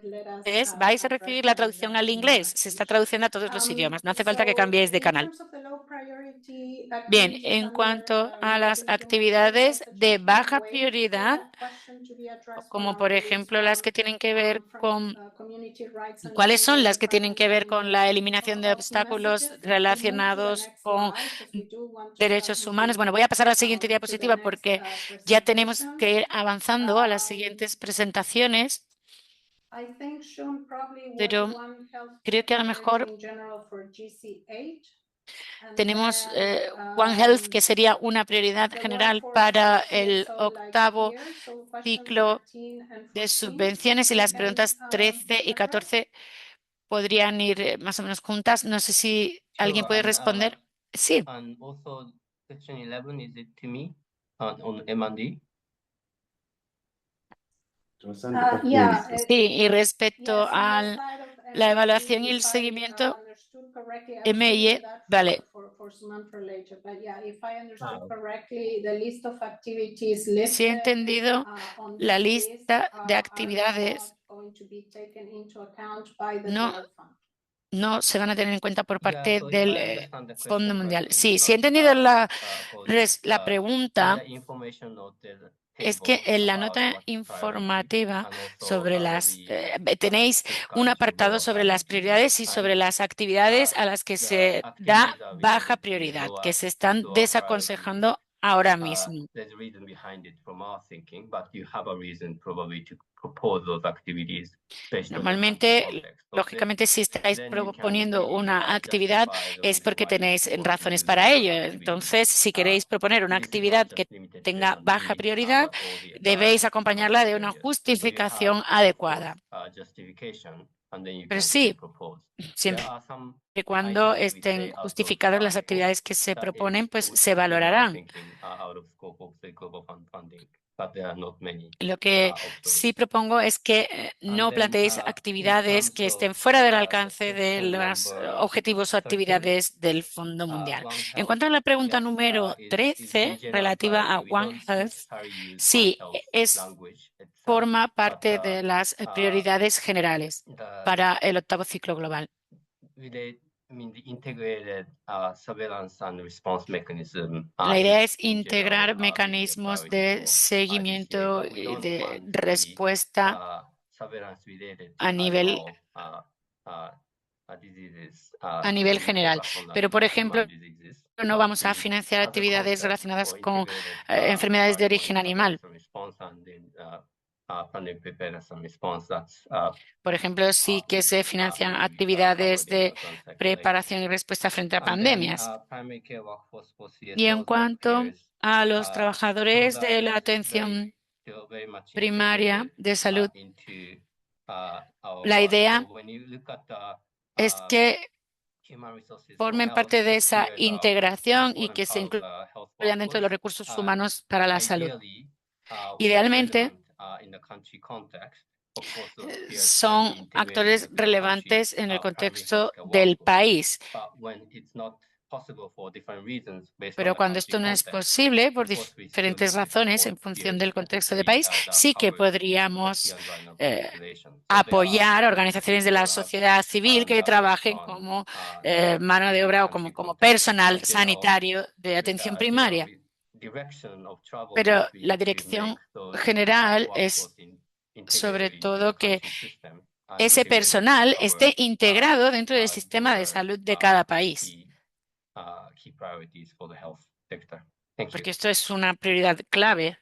vais a recibir la traducción al inglés. Se está traduciendo a todos los idiomas. No hace falta que cambiéis de canal. Bien, en cuanto a las actividades de baja prioridad, como por ejemplo las que tienen que ver con ¿cuáles son las que tienen que ver con la eliminación de obstáculos relacionados con derechos humanos? Bueno, voy a pasar a la siguiente diapositiva porque ya tenemos que ir avanzando a las siguientes presentaciones, pero creo que a lo mejor tenemos One Health, que sería una prioridad general para el octavo ciclo de subvenciones, y las preguntas 13 y 14 podrían ir más o menos juntas. No sé si alguien puede responder. Sí. And also question 11, is it to me on M&D? Sí, y respecto a la evaluación y el seguimiento, MIE, vale. Si he entendido, la lista de actividades no se van a tener en cuenta por parte del Fondo Mundial. Sí, si he entendido la pregunta, es que en la nota informativa sobre tenéis un apartado sobre las prioridades y sobre las actividades a las que se da baja prioridad, que se están desaconsejando ahora mismo. Normalmente, lógicamente, si estáis proponiendo una actividad es porque tenéis razones para ello. Entonces, si queréis proponer una actividad que tenga baja prioridad, debéis acompañarla de una justificación adecuada. Pero sí, siempre y cuando estén justificadas las actividades que se proponen, pues se valorarán. Lo que sí propongo es que no planteéis actividades que estén fuera del alcance de los objetivos o actividades del Fondo Mundial. En cuanto a la pregunta número 13, relativa a One Health, sí, forma parte de las prioridades generales para el octavo ciclo global. La idea es integrar mecanismos de seguimiento y de respuesta a nivel general. Pero, por ejemplo, no vamos a financiar actividades relacionadas con enfermedades de origen animal. pandemic preparedness and response. Por ejemplo, sí que se financian actividades de preparación y respuesta frente a pandemias. Y en cuanto a los trabajadores de la atención primaria de salud, la idea es que formen parte de esa integración y que se incluyan dentro de los recursos humanos para la salud. Idealmente, son actores relevantes en el contexto del país. Pero cuando esto no es posible, por diferentes razones, en función del contexto del país, sí que podríamos apoyar a organizaciones de la sociedad civil que trabajen como mano de obra o como personal sanitario de atención primaria. Pero la dirección general es sobre todo que ese personal esté integrado dentro del sistema de salud de cada país, porque esto es una prioridad clave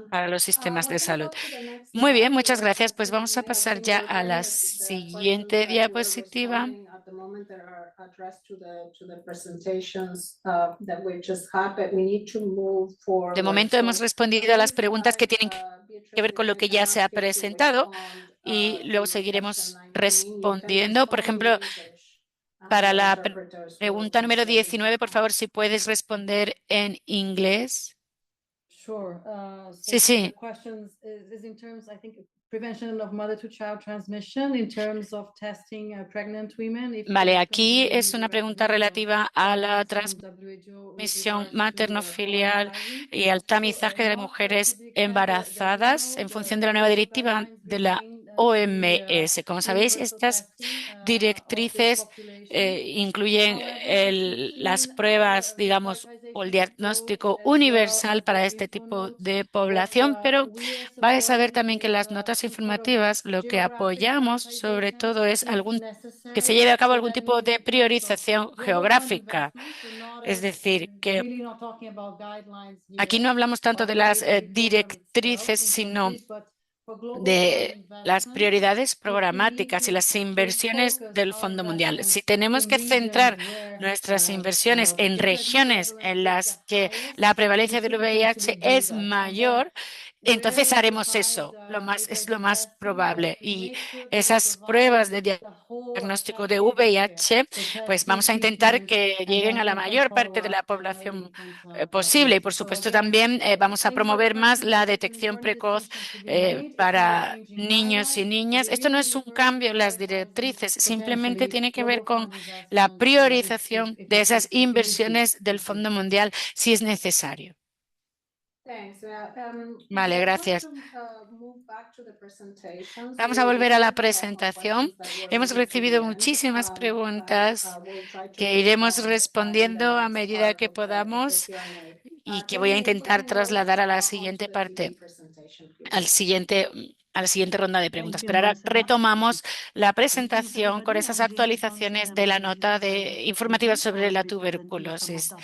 para los sistemas de salud. Muy bien, muchas gracias. Pues vamos a pasar ya a la siguiente diapositiva. De momento hemos respondido a las preguntas que tienen que ver con lo que ya se ha presentado y luego seguiremos respondiendo. Por ejemplo, para la pregunta número 19, por favor, si puedes responder en inglés. Sí, sí. Vale, aquí es una pregunta relativa a la transmisión materno-filial y al tamizaje de mujeres embarazadas en función de la nueva directiva de la OMS. Como sabéis, estas directrices incluyen las pruebas, digamos, o el diagnóstico universal para este tipo de población, pero vais a ver también que en las notas informativas lo que apoyamos sobre todo es que se lleve a cabo algún tipo de priorización geográfica. Es decir, que aquí no hablamos tanto de las directrices, sino de las prioridades programáticas y las inversiones del Fondo Mundial. Si tenemos que centrar nuestras inversiones en regiones en las que la prevalencia del VIH es mayor, entonces haremos eso, es lo más probable. Y esas pruebas de diagnóstico de VIH, pues vamos a intentar que lleguen a la mayor parte de la población posible. Y por supuesto también vamos a promover más la detección precoz para niños y niñas. Esto no es un cambio en las directrices, simplemente tiene que ver con la priorización de esas inversiones del Fondo Mundial si es necesario. Vale, gracias. Vamos a volver a la presentación. Hemos recibido muchísimas preguntas que iremos respondiendo a medida que podamos y que voy a intentar trasladar a la siguiente parte, a la siguiente ronda de preguntas. Pero ahora retomamos la presentación con esas actualizaciones de la nota informativa sobre la tuberculosis.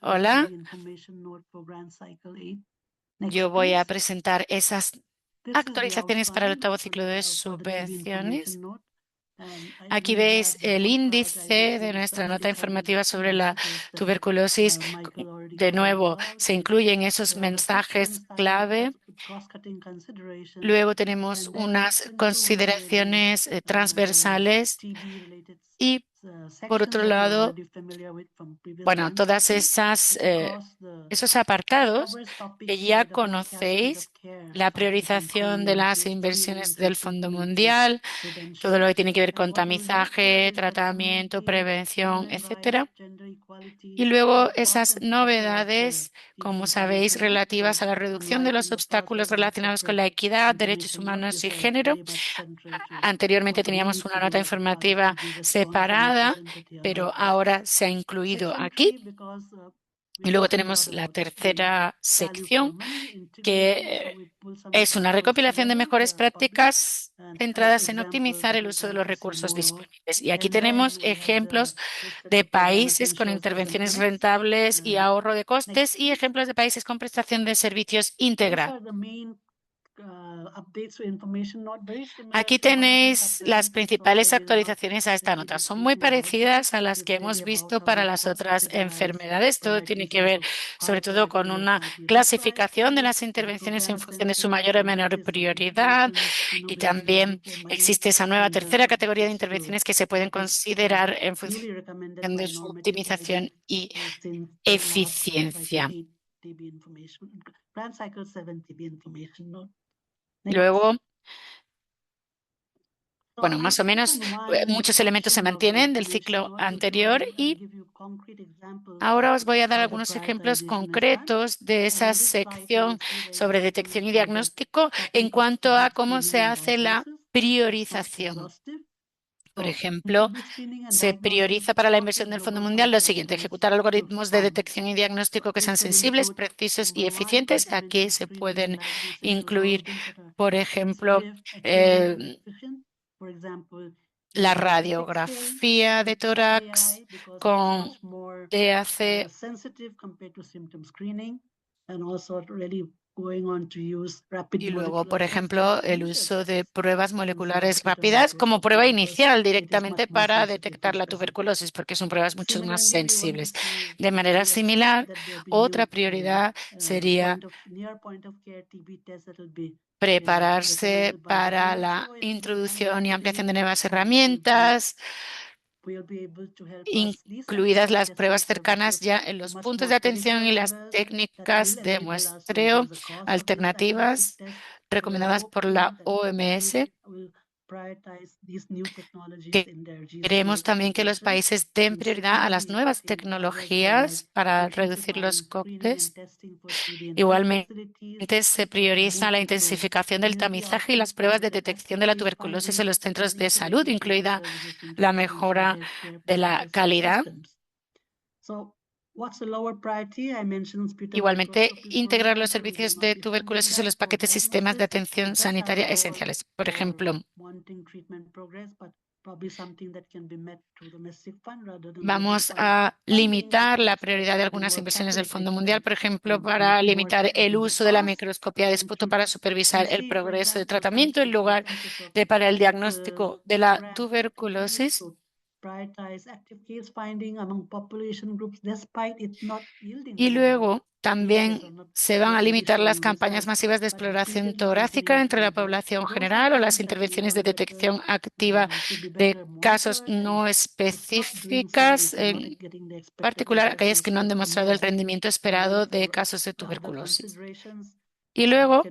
Hola. Yo voy a presentar esas actualizaciones para el octavo ciclo de subvenciones. Aquí veis el índice de nuestra nota informativa sobre la tuberculosis. De nuevo, se incluyen esos mensajes clave. Luego tenemos unas consideraciones transversales y, por otro lado, bueno, todas esos apartados que ya conocéis, la priorización de las inversiones del Fondo Mundial, todo lo que tiene que ver con tamizaje, tratamiento, prevención, etcétera. Y luego esas novedades, como sabéis, relativas a la reducción de los obstáculos relacionados con la equidad, derechos humanos y género. Anteriormente teníamos una nota informativa separada, pero ahora se ha incluido aquí. Y luego tenemos la tercera sección, que es una recopilación de mejores prácticas centradas en optimizar el uso de los recursos disponibles. Y aquí tenemos ejemplos de países con intervenciones rentables y ahorro de costes y ejemplos de países con prestación de servicios integral. Aquí tenéis las principales actualizaciones a esta nota. Son muy parecidas a las que hemos visto para las otras enfermedades. Todo tiene que ver sobre todo con una clasificación de las intervenciones en función de su mayor o menor prioridad, y también existe esa nueva tercera categoría de intervenciones que se pueden considerar en función de su optimización y eficiencia. Luego, bueno, más o menos muchos elementos se mantienen del ciclo anterior, y ahora os voy a dar algunos ejemplos concretos de esa sección sobre detección y diagnóstico en cuanto a cómo se hace la priorización. Por ejemplo, se prioriza para la inversión del Fondo Mundial lo siguiente: ejecutar algoritmos de detección y diagnóstico que sean sensibles, precisos y eficientes. Aquí se pueden incluir, por ejemplo, la radiografía de tórax con DAC, y luego, por ejemplo, el uso de pruebas moleculares rápidas como prueba inicial directamente para detectar la tuberculosis, porque son pruebas mucho más sensibles. De manera similar, otra prioridad sería prepararse para la introducción y ampliación de nuevas herramientas, incluidas las pruebas cercanas ya en los puntos de atención y las técnicas de muestreo alternativas recomendadas por la OMS. Queremos también que los países den prioridad a las nuevas tecnologías para reducir los costes. Igualmente, se prioriza la intensificación del tamizaje y las pruebas de detección de la tuberculosis en los centros de salud, incluida la mejora de la calidad. Igualmente, integrar los servicios de tuberculosis en los paquetes sistemas de atención sanitaria esenciales. Por ejemplo, vamos a limitar la prioridad de algunas inversiones del Fondo Mundial, por ejemplo, para limitar el uso de la microscopía de esputo para supervisar el progreso de tratamiento en lugar de para el diagnóstico de la tuberculosis. Y luego también se van a limitar las campañas masivas de exploración torácica entre la población general o las intervenciones de detección activa de casos no específicas, en particular aquellas que no han demostrado el rendimiento esperado de casos de tuberculosis. Y luego,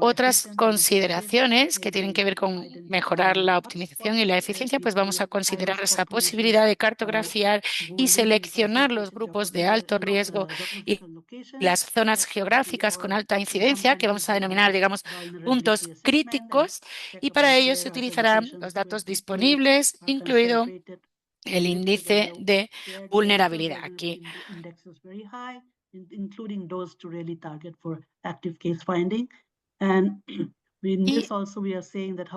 otras consideraciones que tienen que ver con mejorar la optimización y la eficiencia, pues vamos a considerar esa posibilidad de cartografiar y seleccionar los grupos de alto riesgo y las zonas geográficas con alta incidencia, que vamos a denominar, digamos, puntos críticos, y para ello se utilizarán los datos disponibles, incluido el índice de vulnerabilidad. Aquí y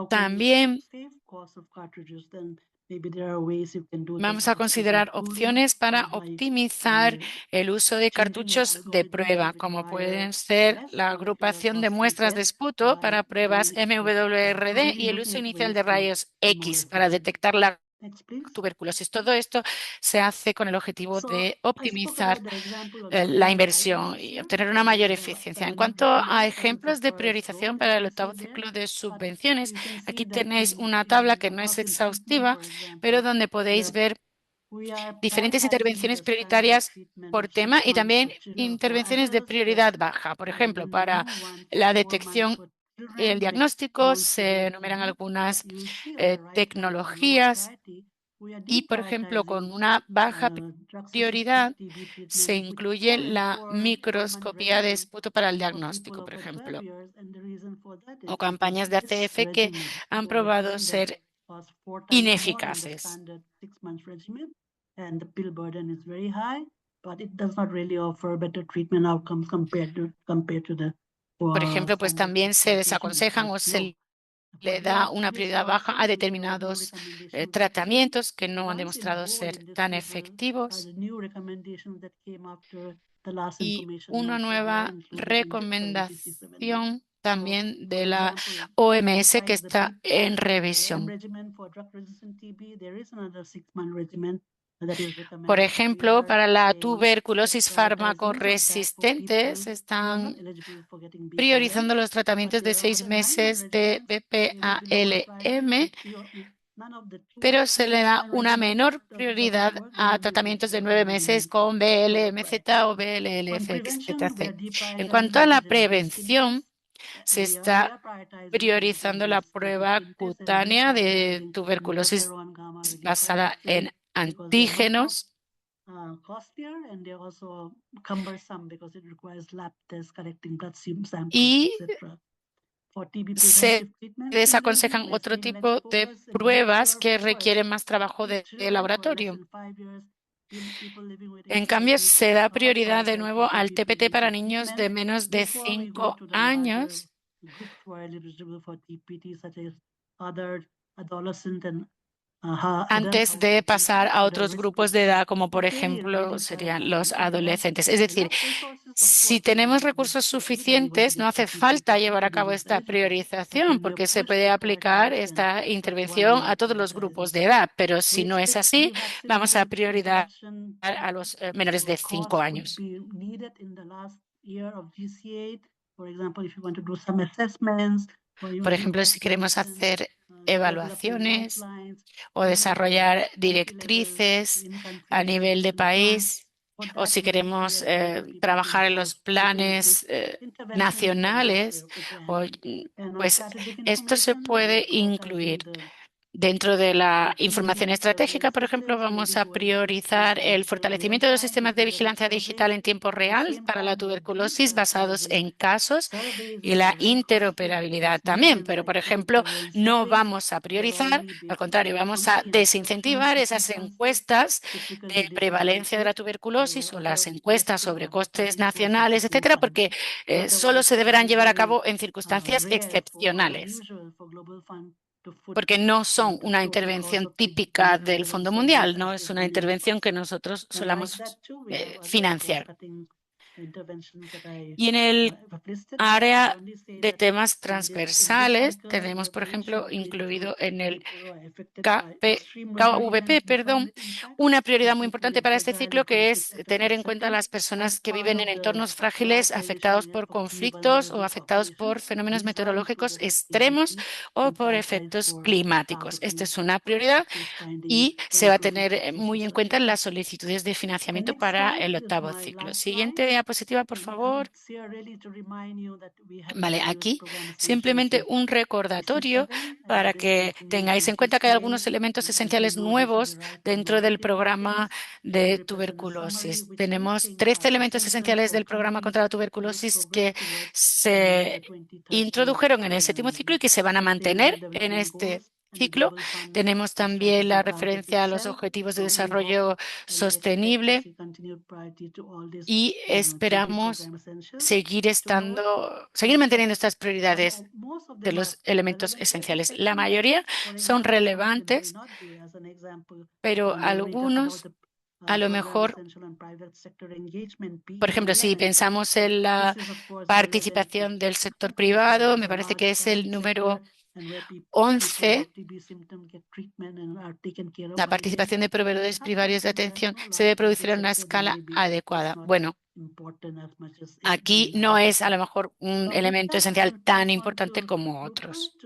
también vamos a considerar opciones para optimizar el uso de cartuchos de prueba, como pueden ser la agrupación de muestras de esputo para pruebas MWRD y el uso inicial de rayos X para detectar la tuberculosis. Todo esto se hace con el objetivo de optimizar la inversión y obtener una mayor eficiencia. En cuanto a ejemplos de priorización para el octavo ciclo de subvenciones, aquí tenéis una tabla que no es exhaustiva, pero donde podéis ver diferentes intervenciones prioritarias por tema y también intervenciones de prioridad baja. Por ejemplo, para la detección y el diagnóstico se enumeran algunas tecnologías y, por ejemplo, con una baja prioridad se incluye la microscopía de esputo para el diagnóstico, por ejemplo, o campañas de ACF que han probado ser ineficaces. Por ejemplo, pues también se desaconsejan o se le da una prioridad baja a determinados tratamientos que no han demostrado ser tan efectivos. Y una nueva recomendación también de la OMS que está en revisión. Por ejemplo, para la tuberculosis fármaco-resistente se están priorizando los tratamientos de 6 meses de BPALM, pero se le da una menor prioridad a tratamientos de 9 meses con BLMZ o BLLFZC. En cuanto a la prevención, se está priorizando la prueba cutánea de tuberculosis basada en antígenos y se desaconsejan otro tipo de pruebas que requieren más trabajo de laboratorio. En cambio, se da prioridad de nuevo al TPT para niños de menos de 5 años antes de pasar a otros grupos de edad, como por ejemplo serían los adolescentes. Es decir, si tenemos recursos suficientes, no hace falta llevar a cabo esta priorización porque se puede aplicar esta intervención a todos los grupos de edad, pero si no es así, vamos a priorizar a los menores de 5 años. Por ejemplo, si queremos hacer evaluaciones o desarrollar directrices a nivel de país, o si queremos trabajar en los planes nacionales, pues esto se puede incluir. Dentro de la información estratégica, por ejemplo, vamos a priorizar el fortalecimiento de los sistemas de vigilancia digital en tiempo real para la tuberculosis basados en casos y la interoperabilidad también. Pero, por ejemplo, no vamos a priorizar, al contrario, vamos a desincentivar esas encuestas de prevalencia de la tuberculosis o las encuestas sobre costes nacionales, etcétera, porque solo se deberán llevar a cabo en circunstancias excepcionales, porque no son una intervención típica del Fondo Mundial, no es una intervención que nosotros solamos financiar. Y en el área de temas transversales tenemos, por ejemplo, incluido en el KVP, una prioridad muy importante para este ciclo, que es tener en cuenta a las personas que viven en entornos frágiles afectados por conflictos o afectados por fenómenos meteorológicos extremos o por efectos climáticos. Esta es una prioridad y se va a tener muy en cuenta en las solicitudes de financiamiento para el 8º ciclo. Siguiente diapositiva, por favor. Vale, aquí simplemente un recordatorio para que tengáis en cuenta que hay algunos elementos esenciales nuevos dentro del programa de tuberculosis. Tenemos 13 elementos esenciales del programa contra la tuberculosis que se introdujeron en el 7º ciclo y que se van a mantener en este ciclo. Tenemos también la referencia a los objetivos de desarrollo sostenible y esperamos seguir manteniendo estas prioridades de los elementos esenciales. La mayoría son relevantes, pero algunos a lo mejor, por ejemplo, si pensamos en la participación del sector privado, me parece que es el número 11, la participación de proveedores privados de atención se debe producir en una escala adecuada. Bueno, aquí no es a lo mejor un elemento esencial tan importante como otros.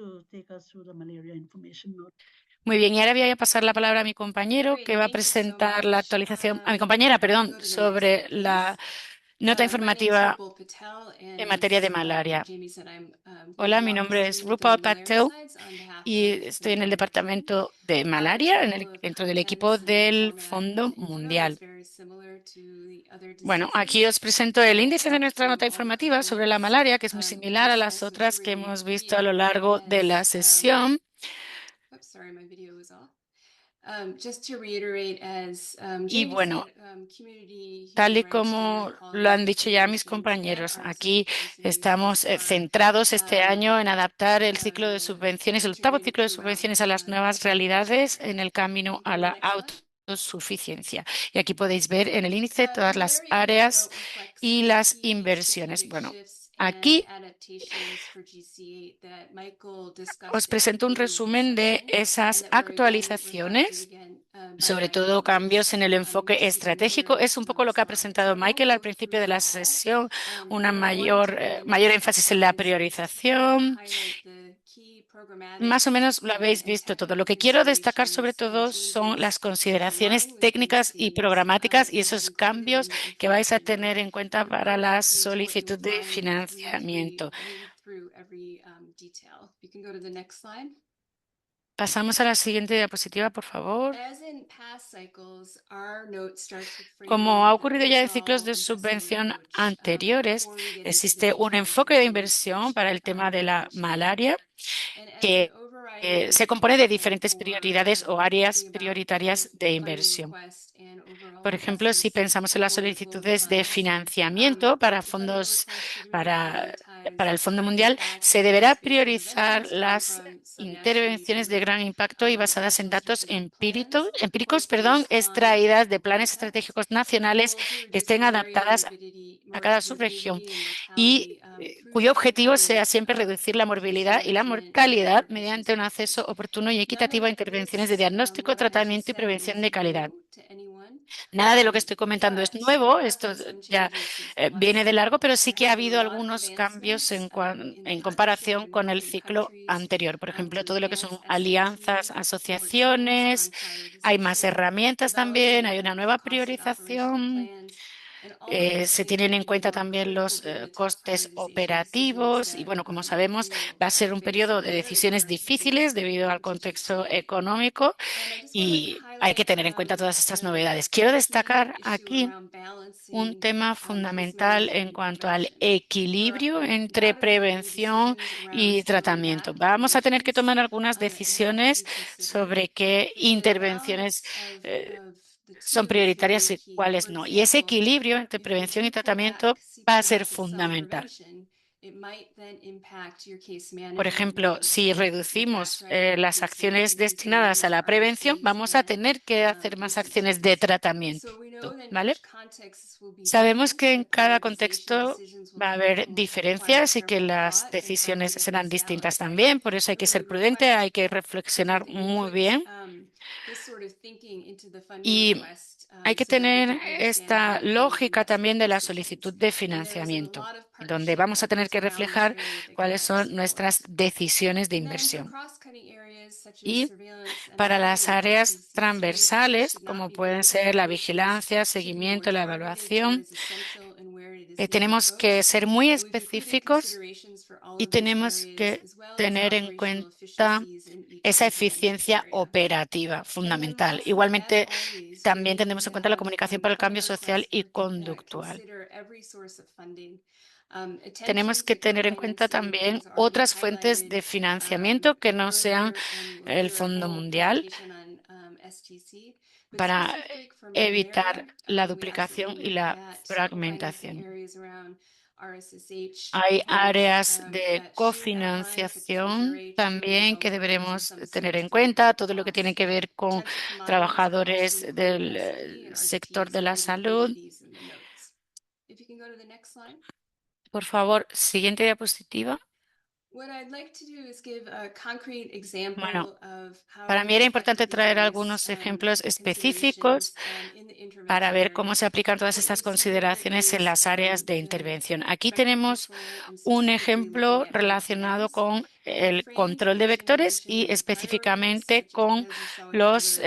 Muy bien, y ahora voy a pasar la palabra a mi compañero que va a presentar la actualización, a mi compañera, perdón, sobre la nota informativa en materia de malaria. Hola, mi nombre es Rupal Patel y estoy en el departamento de malaria dentro del equipo del Fondo Mundial. Bueno, aquí os presento el índice de nuestra nota informativa sobre la malaria, que es muy similar a las otras que hemos visto a lo largo de la sesión. Y bueno, tal y como lo han dicho ya mis compañeros, aquí estamos centrados este año en adaptar el ciclo de subvenciones, el 8º ciclo de subvenciones a las nuevas realidades en el camino a la autosuficiencia. Y aquí podéis ver en el índice todas las áreas y las inversiones. Bueno, aquí Os presento un resumen de esas actualizaciones, sobre todo cambios en el enfoque estratégico. Es un poco lo que ha presentado Michael al principio de la sesión, una mayor énfasis en la priorización. Más o menos lo habéis visto todo. Lo que quiero destacar sobre todo son las consideraciones técnicas y programáticas y esos cambios que vais a tener en cuenta para la solicitud de financiamiento. Pasamos a la siguiente diapositiva, por favor. Como ha ocurrido ya en ciclos de subvención anteriores, existe un enfoque de inversión para el tema de la malaria que se compone de diferentes prioridades o áreas prioritarias de inversión. Por ejemplo, si pensamos en las solicitudes de financiamiento para fondos para el Fondo Mundial, se deberá priorizar las intervenciones de gran impacto y basadas en datos empíricos, extraídas de planes estratégicos nacionales que estén adaptadas a cada subregión y cuyo objetivo sea siempre reducir la morbilidad y la mortalidad mediante un acceso oportuno y equitativo a intervenciones de diagnóstico, tratamiento y prevención de calidad. Nada de lo que estoy comentando es nuevo, esto ya viene de largo, pero sí que ha habido algunos cambios en comparación con el ciclo anterior. Por ejemplo, todo lo que son alianzas, asociaciones, hay más herramientas también, hay una nueva priorización. Se tienen en cuenta también los costes operativos y, bueno, como sabemos, va a ser un periodo de decisiones difíciles debido al contexto económico y hay que tener en cuenta todas estas novedades. Quiero destacar aquí un tema fundamental en cuanto al equilibrio entre prevención y tratamiento. Vamos a tener que tomar algunas decisiones sobre qué intervenciones son prioritarias y cuáles no. Y ese equilibrio entre prevención y tratamiento va a ser fundamental. Por ejemplo, si reducimos las acciones destinadas a la prevención, vamos a tener que hacer más acciones de tratamiento, ¿vale? Sabemos que en cada contexto va a haber diferencias y que las decisiones serán distintas también, por eso hay que ser prudente, hay que reflexionar muy bien. Y hay que tener esta lógica también de la solicitud de financiamiento, donde vamos a tener que reflejar cuáles son nuestras decisiones de inversión. Y para las áreas transversales, como pueden ser la vigilancia, seguimiento, la evaluación, tenemos que ser muy específicos y tenemos que tener en cuenta esa eficiencia operativa fundamental. Igualmente, también tenemos en cuenta la comunicación para el cambio social y conductual. Tenemos que tener en cuenta también otras fuentes de financiamiento que no sean el Fondo Mundial para evitar la duplicación y la fragmentación. Hay áreas de cofinanciación también que deberemos tener en cuenta, todo lo que tiene que ver con trabajadores del sector de la salud. Por favor, siguiente diapositiva. Bueno, para mí era importante traer algunos ejemplos específicos para ver cómo se aplican todas estas consideraciones en las áreas de intervención. Aquí tenemos un ejemplo relacionado con el control de vectores y específicamente con los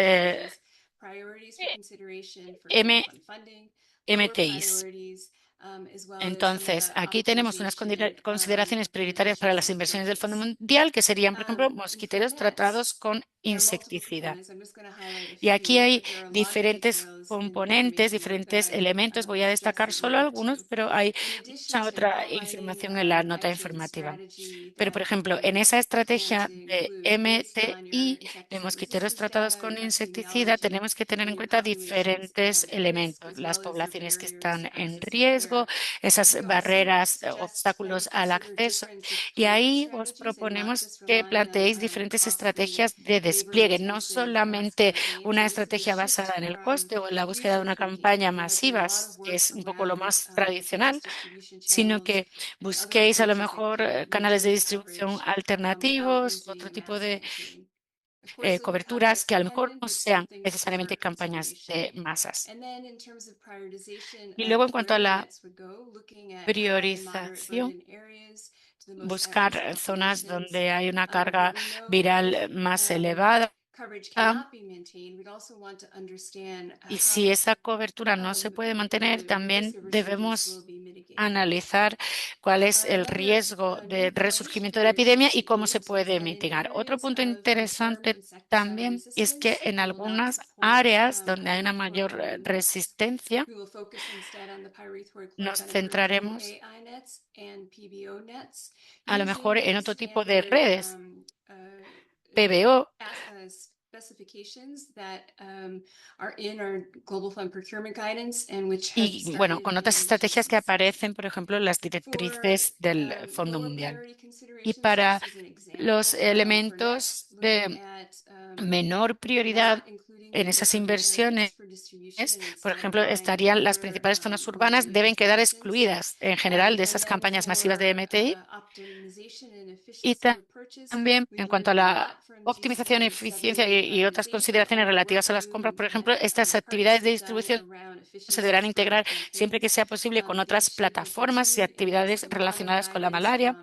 MTIs. Entonces, aquí tenemos unas consideraciones prioritarias para las inversiones del Fondo Mundial, que serían, por ejemplo, mosquiteros tratados con insecticida. Y aquí hay diferentes componentes, diferentes elementos. Voy a destacar solo algunos, pero hay mucha otra información en la nota informativa. Pero, por ejemplo, en esa estrategia de MTI, de mosquiteros tratados con insecticida, tenemos que tener en cuenta diferentes elementos. Las poblaciones que están en riesgo, riesgo, esas barreras, obstáculos al acceso. Y ahí os proponemos que planteéis diferentes estrategias de despliegue, no solamente una estrategia basada en el coste o en la búsqueda de una campaña masiva, que es un poco lo más tradicional, sino que busquéis a lo mejor canales de distribución alternativos, otro tipo de coberturas que a lo mejor no sean necesariamente campañas de masas. Y luego, en cuanto a la priorización, buscar zonas donde hay una carga viral más elevada. Y si esa cobertura no se puede mantener, también debemos analizar cuál es el riesgo de resurgimiento de la epidemia y cómo se puede mitigar. Otro punto interesante también es que en algunas áreas donde hay una mayor resistencia, nos centraremos a lo mejor en otro tipo de redes, PBO, y bueno, con otras estrategias que aparecen, por ejemplo, en las directrices del Fondo Mundial. Y para los elementos de menor prioridad en esas inversiones, por ejemplo, estarían las principales zonas urbanas, deben quedar excluidas en general de esas campañas masivas de MTI. Y también en cuanto a la optimización, eficiencia y otras consideraciones relativas a las compras, por ejemplo, estas actividades de distribución se deberán integrar siempre que sea posible con otras plataformas y actividades relacionadas con la malaria.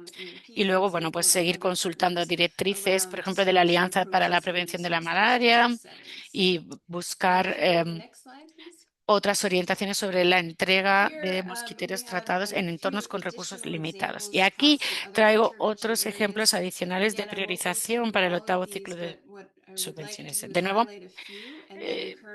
Y luego, bueno, pues seguir consultando directrices, por ejemplo, de la Alianza para la Prevención de la Malaria y buscar otras orientaciones sobre la entrega de mosquiteros tratados en entornos con recursos limitados. Y aquí traigo otros ejemplos adicionales de priorización para el octavo ciclo de subvenciones. De nuevo,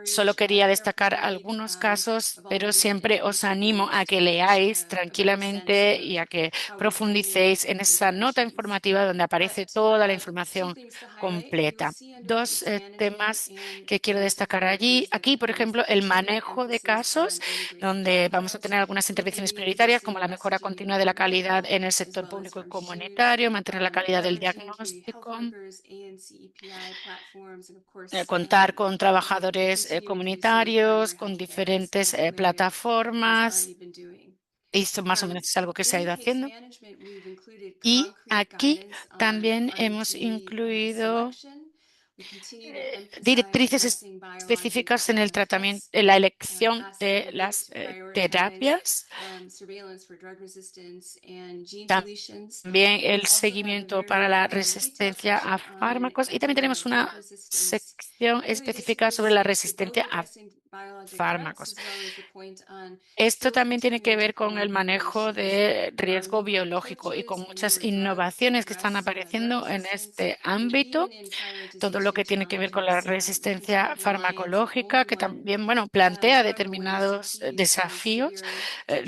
solo quería destacar algunos casos, pero siempre os animo a que leáis tranquilamente y a que profundicéis en esa nota informativa donde aparece toda la información completa. Dos temas que quiero destacar aquí, por ejemplo, el manejo de casos, donde vamos a tener algunas intervenciones prioritarias, como la mejora continua de la calidad en el sector público y comunitario, mantener la calidad del diagnóstico, contar con trabajadores comunitarios, con diferentes plataformas. Esto más o menos es algo que se ha ido haciendo. Y aquí también hemos incluido directrices específicas en el tratamiento, en la elección de las terapias. También el seguimiento para la resistencia a fármacos y también tenemos una sección específica sobre la resistencia a fármacos. Esto también tiene que ver con el manejo de riesgo biológico y con muchas innovaciones que están apareciendo en este ámbito. Todo lo que tiene que ver con la resistencia farmacológica, que también, bueno, plantea determinados desafíos,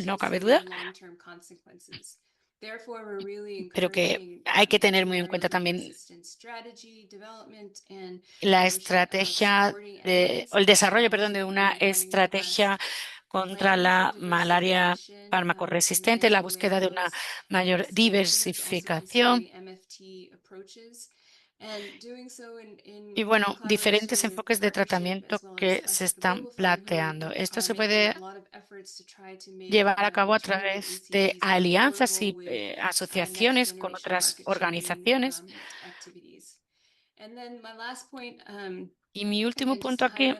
no cabe duda, pero que hay que tener muy en cuenta también la estrategia o el desarrollo, perdón, de una estrategia contra la malaria farmacoresistente, la búsqueda de una mayor diversificación. Y bueno, diferentes enfoques de tratamiento que se están planteando. Esto se puede llevar a cabo a través de alianzas y asociaciones con otras organizaciones. Y mi último punto aquí,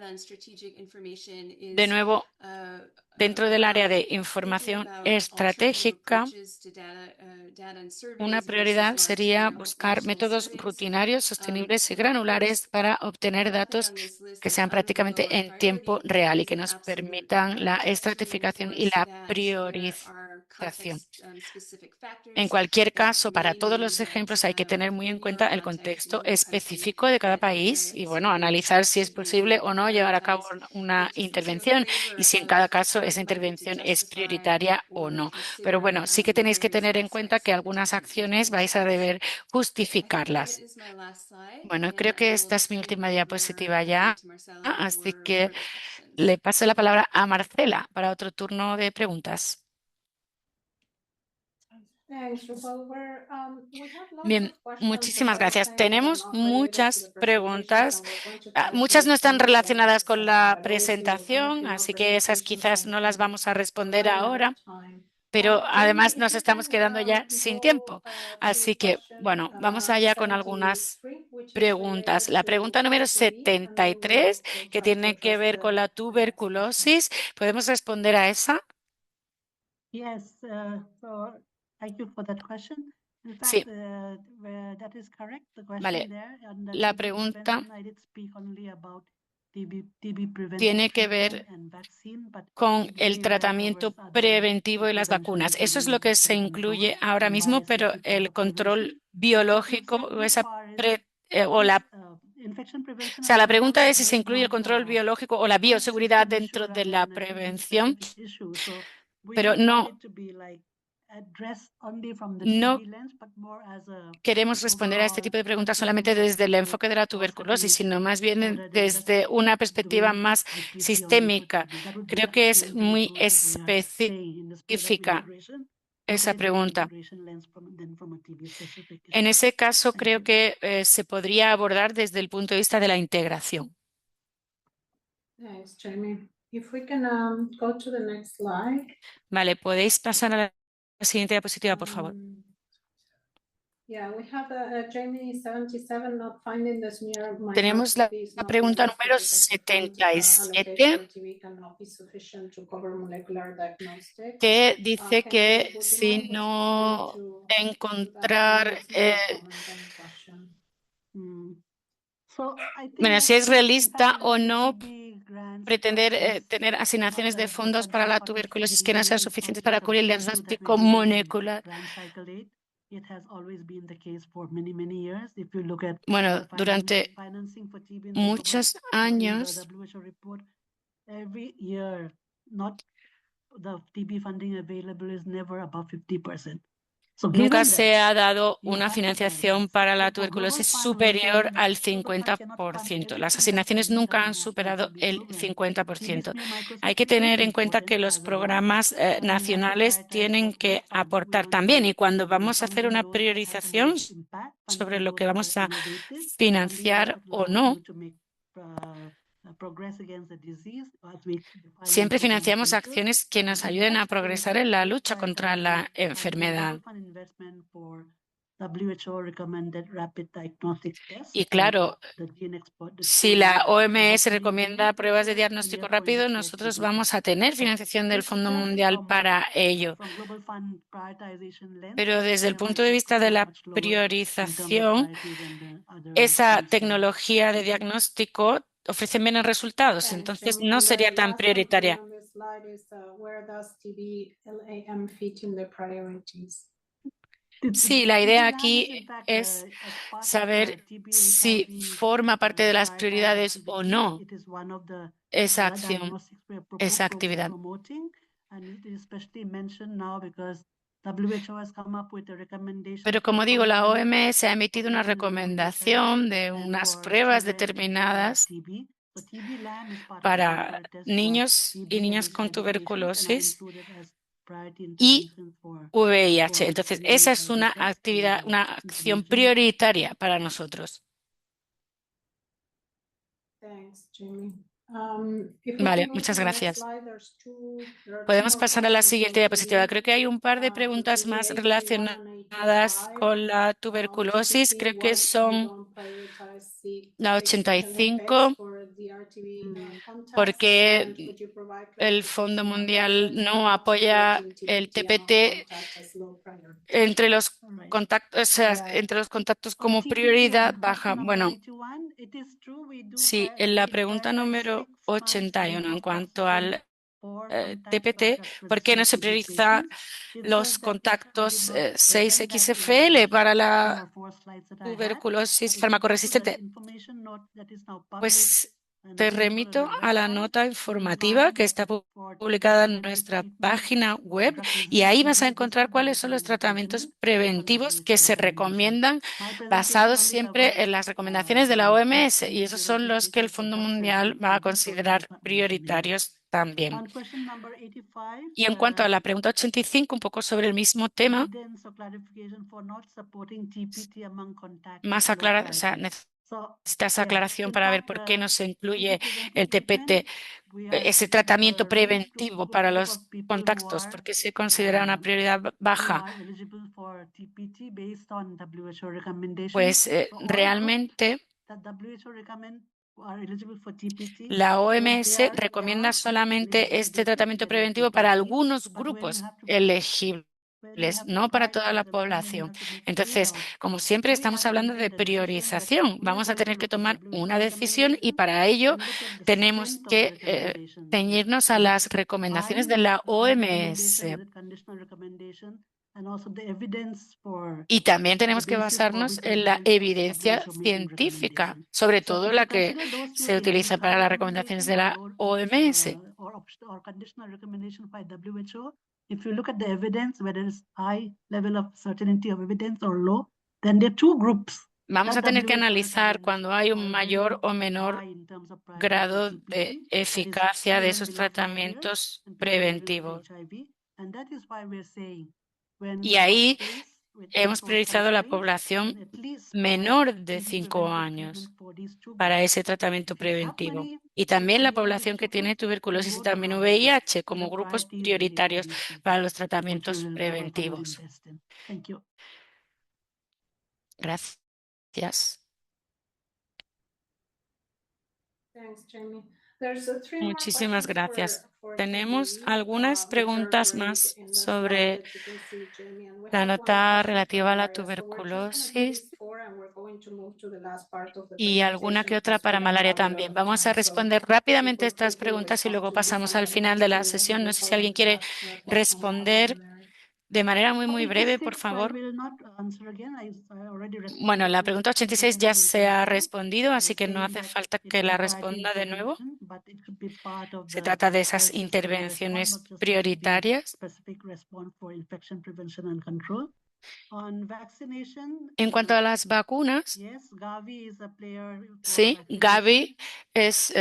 de nuevo, dentro del área de información estratégica, una prioridad sería buscar métodos rutinarios, sostenibles y granulares para obtener datos que sean prácticamente en tiempo real y que nos permitan la estratificación y la priorización. En cualquier caso, para todos los ejemplos hay que tener muy en cuenta el contexto específico de cada país y, bueno, analizar si es posible o no llevar a cabo una intervención y si en cada caso esa intervención es prioritaria o no. Pero bueno, sí que tenéis que tener en cuenta que algunas acciones vais a deber justificarlas. Bueno, creo que esta es mi última diapositiva ya, así que le paso la palabra a Marcela para otro turno de preguntas. Thanks, Rupal. We have lots Bien, of questions muchísimas about gracias. things that are Tenemos not related to the muchas presentations, preguntas. and we're going to Muchas try no to están answer them at relacionadas the con second, la but obviously we're going to presentación, do more así que esas presentations quizás no las vamos a we're responder running out of ahora, time. pero además Jamie, if nos you estamos can quedando ya sin go tiempo. to Así que, question bueno, vamos allá con algunas 73, which is preguntas. related La to pregunta número TB, and then 73, we'll que try to tiene que address ver con la the next question. tuberculosis, ¿podemos responder a esa? Yes, so thank you for that question. In Sí. fact, that is correct. The Vale. question there on the La TB pregunta prevention, I did speak only about TB prevention tiene que ver treatment and vaccine, but con TB el well tratamiento covers other preventivo y las prevention, vacunas. Eso es lo including que se vector control incluye ahora and mismo, pero biosafety el control prevention. biológico o Second esa part is o la infection O prevention sea, and la control pregunta is es si se much incluye el more control biológico o la health bioseguridad system issue dentro de rather la than a treatment prevención, specific issue. So we pero don't want no it to be like addressed only from the no TB lens, but more as a queremos responder a este overall tipo de health preguntas system solamente desde el holistic enfoque de la cost tuberculosis, sino más administration bien rather than just desde una perspectiva doing más IPT only for sistémica. TB. That would be Creo the que es scientific muy approach that we are saying in the spirit of específica integration. Look esa at it from an pregunta. integration lens than from a TB specific En issue. ese caso, Thank creo you. que se podría abordar desde el punto de vista de la integración. Thanks, Jamie. If we can go to the next slide. Vale, ¿podéis pasar a la siguiente diapositiva, por favor? Yeah, we have Jamie 77 not finding the smear Tenemos la microscopy is not pregunta realistic número because the fund 77, allocated for TB cannot be sufficient to cover molecular diagnostics. que dice Can que would you si mind no responding to encontrar, that? It's more a comment than a question. So I think bueno, that, si es in fact, realista o the no TB grants pretender is tener not asignaciones de the fondos para federal la funding for tuberculosis que no TB sean is not suficientes para just a cubrir el issue that we diagnóstico deal in molecular. grant cycle 8. It has always been the case for many years. If you look at Bueno, the durante financing for TB in muchos in the años WHO report, every year, not the TB funding available is never above 50%. So nunca given that, se ha dado you una have to financiación prioritize. para la So for Global tuberculosis Fund, we're superior saying that al Global Fund cannot fund 50%. Las everything that asignaciones can be nunca done han in national superado TB el program. TB 50%. smear Hay que microscopy is tener en cuenta que important los as a one, programas and we have to nacionales prioritize tienen what we que fund. We aportar want también. to Y cuando vamos a fund hacer in una those that have the priorización most impact, fund sobre in lo those que that vamos are a innovative, funding those financiar that will o allow no, you to make progress against the disease, as we define in siempre program financiamos essentials. acciones que nos And in ayuden that a spirit, progresar en la we're lucha contra la prioritizing funding enfermedad. Global Fund investment for WHO recommended rapid diagnostic tests Y for claro, the gene export si la discovery. So OMS hopefully we recomienda need pruebas de this and diagnóstico therefore it rápido, is there to nosotros be done. vamos a tener So financiación del this Fondo just Mundial from para ello. Global Fund prioritization lens, Pero desde el smear punto de vista microscopy de is la much lower in terms of priorización, priority than the other esa funds for. tecnología de diagnóstico ofrece menos resultados, Thanks, entonces Jamie. no And sería the tan last question prioritaria. on this slide is where does TB-LAM fit in the priorities? Sí, la idea TB-LAM is aquí in fact es as part of saber TB si HIV forma parte de las prioritized prioridades o activities. no It is one of the esa acción, diagnostics we're esa actividad. promoting, and it is especially mentioned now because WHO has come up with a recommendation. Pero for como digo, la frontline OMS ha emitido una population recomendación de and unas for pruebas children determinadas TB. So TB-LAM is part of the para bumper test for niños y TB and niñas con HIV patients, and are tuberculosis included as priority y intervention for VIH. Entonces, esa es HIV una tests in actividad, the una acción intervention. prioritaria para nosotros. Thanks, Jamie. If we Vale, can go muchas to the next gracias. slide, there are two Podemos more pasar a la questions siguiente for diapositiva. TB. Creo que hay un par de For preguntas TB más 81 and relacionadas 85, con la tuberculosis. Creo que why you son don't prioritize la six 85, for the RTV context, porque and would you provide el Fondo clarification on Mundial progress no on apoya integrating el TB-TM TPT contact as low priority? entre los Alright. contactos, o sea, Yeah. entre los contactos On como TPT, prioridad on baja. question number Bueno, 81, it is true we do sí, en la we pregunta prioritize número 6 funds 81 en for cuanto al for contacts TPT, ¿por qué no se prioriza It's los just that contactos I did not present that in 6XFL para 3 la or 4 slides that I had. tuberculosis But if you go to that farmacoresistente? information note that is now published Pues and te available on remito our a la website, nota you will informativa find que that está for publicada en TB-preventive nuestra treatment página or web drug y resistant ahí vas a TB, this encontrar is the cuáles son los recommended tratamientos regimen as per preventivos que WHO se recommendation. recomiendan My presentation basados only siempre covers en las recomendaciones de la the OMS six y esos son los que el priorities for Fondo drug Mundial sensitive va a TB, so considerar I'm not mentioning it. prioritarios también. On question number 85, Y en cuanto a la pregunta 85, un poco sobre el mismo tema, evidence or clarification for not supporting TPT among contacted más local aclaración, ID. So, necesitas yeah, aclaración in para ver fact, por qué no se incluye preventive el TPT, treatment, we are ese we tratamiento have a raised preventivo para group los of people who contactos, are porque se considera una prioridad who baja. are eligible for TPT based on WHO recommendation. Pues So all groups realmente that WHO recommend are eligible for TPT, la but OMS there recomienda are some solamente eligibility este tratamiento criteria preventivo people para meet, algunos but when you grupos have to elegibles, no para toda la prioritize them, then you población. have to make Entonces, trade-offs. como siempre, We estamos have to hablando make de the decision that priorización. we are Vamos a going to tener que look at tomar WHO una decisión y recommendation para ello and look at the tenemos strength of the que recommendation. ceñirnos a las recomendaciones de la OMS. Recommendation, is it conditional recommendation, and also the evidence for Y también tenemos the que basis for basarnos which en la evidence evidencia WHO making científica, recommendation. sobre So todo if la you que consider those two se things, utiliza para high las recomendaciones de recommendation la OMS. or conditional recommendation by WHO, if you look at the evidence, whether it's high level of certainty of evidence or low, then there are two groups. Vamos a that tener que WHO analizar recommends cuando hay un are mayor very o menor high in terms of priority for grado de TPT, that is eficacia de 7 esos below 5 years tratamientos and 2 years with preventivos. HIV. And that is why we're saying when Y you are ahí faced with hemos resource priorizado la constraints, población then at least menor provide de TB 5 preventive años treatment for these two para groups. ese tratamiento If you have preventivo. money Y to también la combine these población que two tiene groups, then tuberculosis y go también beyond this. VIH But como the grupos priority is really for prioritarios these two para groups, los what we tratamientos will develop and preventivos. invest in. Thank you. Gracias. Thanks, Jamie. There's three more Muchísimas questions gracias. for Tenemos Jamie, algunas which are preguntas raised más in the slide sobre that you can see, Jamie. And we la have one nota question relativa a per la area. So we're just going to do tuberculosis these four and we're going to move to the last part of the y alguna que presentation otra because we para don't malaria have a lot también. of Vamos a time. So responder rápidamente super estas quickly preguntas y respond luego to these pasamos and al then final de la we'll sesión. No move sé si on alguien to quiere that question about responder malaria. de manera muy breve, por 86, I favor. will not answer again. I already Bueno, responded la to pregunta 86 ya representative se ha Ontario respondido, by así que no saying hace that falta it's que a la priority responda de nuevo. intervention, but it should be part of Se the trata de esas health system response, intervenciones not just prioritarias. specific response for infection prevention and control. On vaccination, En cuanto a las vacunas, yes, Gavi is a player for sí, vaccination. Gavi es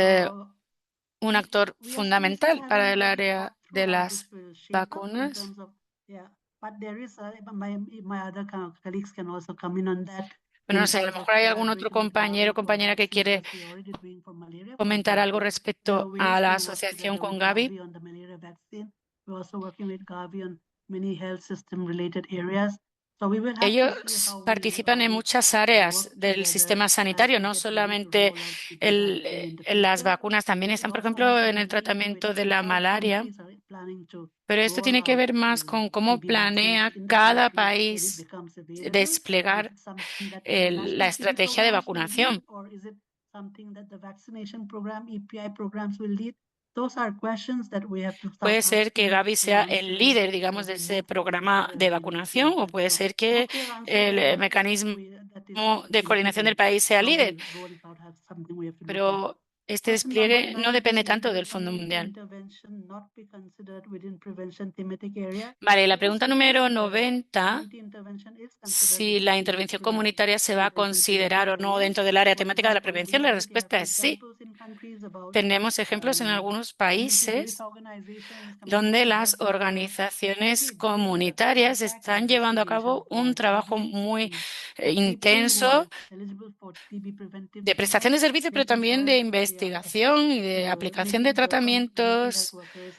un actor We are still fundamental para haven't el really área thought through de how las this will shape up in vacunas. terms of, yeah, but there is my other colleagues can also come in on that. Bueno, no in sé, a lo terms of mejor hay algún otro collaboration with compañero o Gavi for compañera que vaccines, quiere as we already doing for malaria, for comentar algo example. There are respecto ways a la to work asociación together con with Gavi. Gavi on the malaria vaccine. We're also working with Gavi on many health system related areas. So we will have to see Ellos how participan en we muchas áreas work del together sistema as sanitario, we no get ready to solamente roll out TB vaccine in the en las future. vacunas, también We están, por also ejemplo, have en el been meeting with tratamiento de la how malaria. countries are planning to Pero esto roll tiene que out ver más con cómo TB vaccines planea in the cada countries when it país becomes available. desplegar Is it something that la national TB estrategia de programs will lead, vacunación. or is it something that the vaccination program, EPI programs will lead? Those are questions that we have to start Puede ser que asking Gavi and sea el answering líder, as digamos, de we ese move programa forward de as we move vacunación, o forward. puede So ser no que clear answer el there, but mecanismo that is de coordinación del país sea how líder. we'll roll it out as something we have to look at. Pero este Question number despliegue no 90, depende tanto will del Fondo community Mundial. intervention not be considered within prevention thematic area? Vale, la Yes, pregunta yes, número 90, community intervention is considered si within la the intervención prevention comunitaria se va a considerar o no area. dentro del área For temática de la example, prevención, we la already have respuesta es sí. examples in countries about Tenemos ejemplos en algunos países community-based organizations, donde community las health workers organizaciones really comunitarias están llevando a cabo un trabajo muy intenso eligible for TB preventive de prestación de servicios, pero making también sure de they are investigación y de aplicación de making the community health tratamientos. workers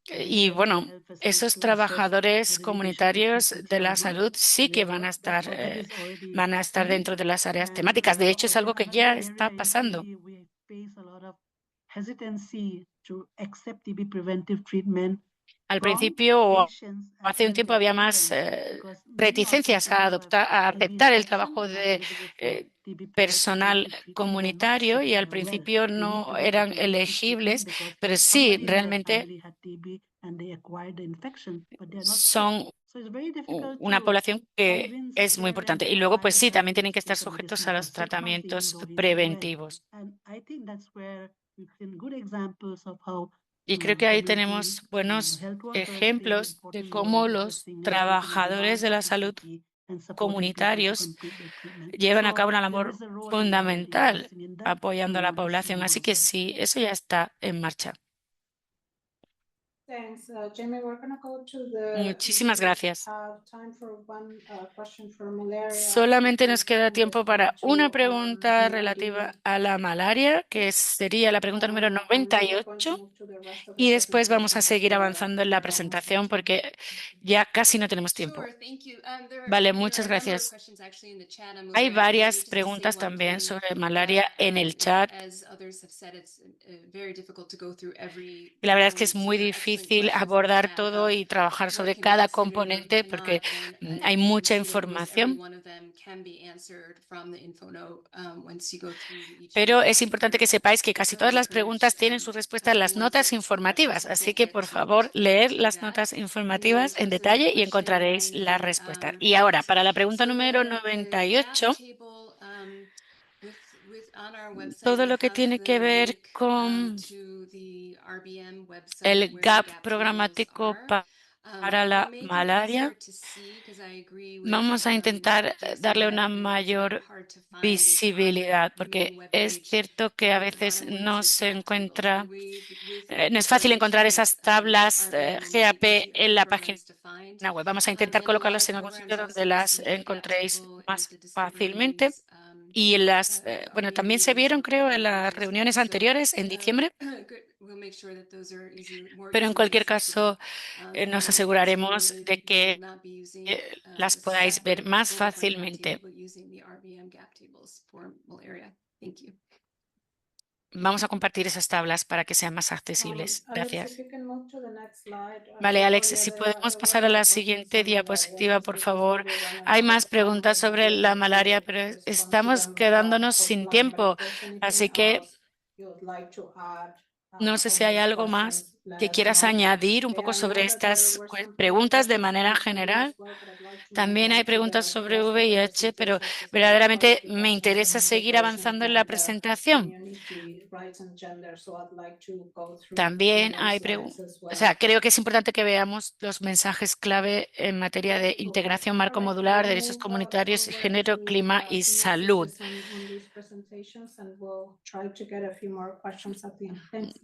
Y bueno, health esos facilities to assess trabajadores whether they should be comunitarios treated de here or la not. salud sí que That is already van a estar happening. dentro de las áreas And temáticas. De hecho, es algo again, que another ya area está in pasando. TB, we face a lot of hesitancy to accept TB preventive treatment Al from principio o patients hace un and tiempo their había más parents, because many of the reticencias a people who have a TB aceptar el infection trabajo are not de eligible for TB personal preventive treatment. They are not comunitario sick y al well. principio They need no to get eran the preventive treatment elegibles, because pero sí, somebody in their realmente family had TB and they acquired the infection, but they are not sick. son So it's very difficult una to población que convince es muy importante. Y parents luego, why pues the sí, child también tienen needs que to estar take a sujetos medicine a for los 6 months, even tratamientos though he knows when. preventivos. And I think that's where we've seen good examples of how Y creo que ahí community tenemos buenos health workers play an ejemplos de important role cómo in los assessing education and trabajadores de la knowledge salud PCT and supporting people to comunitarios complete their treatment. llevan a cabo So una there labor is a role in community fundamental policing in that. apoyando We a la want to see población. more Así of que that. sí, eso ya está en marcha. Thanks, Jamie. We're going to go to the. Muchísimas gracias. Have time for one question for malaria. Solamente nos queda tiempo para una pregunta the relativa RBM. a la malaria, que sería la pregunta número And then we're going to 98. move to the rest of the Y después vamos a presentations seguir for avanzando en la almost presentación 15 porque ya casi no tenemos tiempo. Vale, muchas gracias. Hay varias preguntas también sobre malaria en el chat. Y la verdad es que es muy difícil abordar todo y trabajar sobre cada componente porque hay mucha información. Pero es importante que sepáis que casi todas las preguntas tienen su respuesta en las notas informativas. Así que, por favor, leed las notas informativas en detalle y encontraréis la respuesta. Y ahora, para la pregunta número 98, todo lo que tiene que ver con el gap programático para la malaria, vamos a intentar darle una mayor visibilidad, porque es cierto que a veces no se encuentra, no es fácil encontrar esas tablas GAP en la página web. Vamos a intentar colocarlas en algún sitio donde las encontréis más fácilmente. Y bueno, también se vieron, creo, en las reuniones anteriores en diciembre, pero en cualquier caso nos aseguraremos de que las podáis ver más fácilmente. Vamos a compartir esas tablas para que sean más accesibles. Gracias. Vale, Alex, si podemos pasar a la siguiente diapositiva, por favor. Hay más preguntas sobre la malaria, pero estamos quedándonos sin tiempo, así que no sé si hay algo más que quieras añadir un poco sobre estas preguntas de manera general. También hay preguntas sobre VIH, pero verdaderamente me interesa seguir avanzando en la presentación. También hay preguntas, o sea, creo que es importante que veamos los mensajes clave en materia de integración marco modular, derechos comunitarios, género, clima y salud.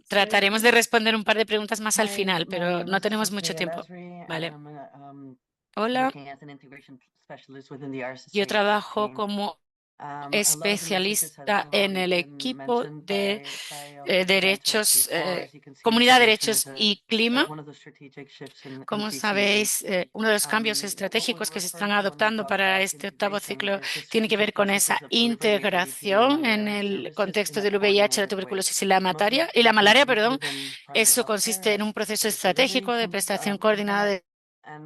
Trataremos de responder un par de preguntas más al final, pero no tenemos mucho tiempo. Vale. Hola. Yo trabajo como especialista en el equipo de derechos, comunidad, derechos y clima. Como sabéis, uno de los cambios estratégicos que se están adoptando para este octavo ciclo tiene que ver con esa integración en el contexto del VIH, la tuberculosis y la malaria, perdón. Eso consiste en un proceso estratégico de prestación coordinada de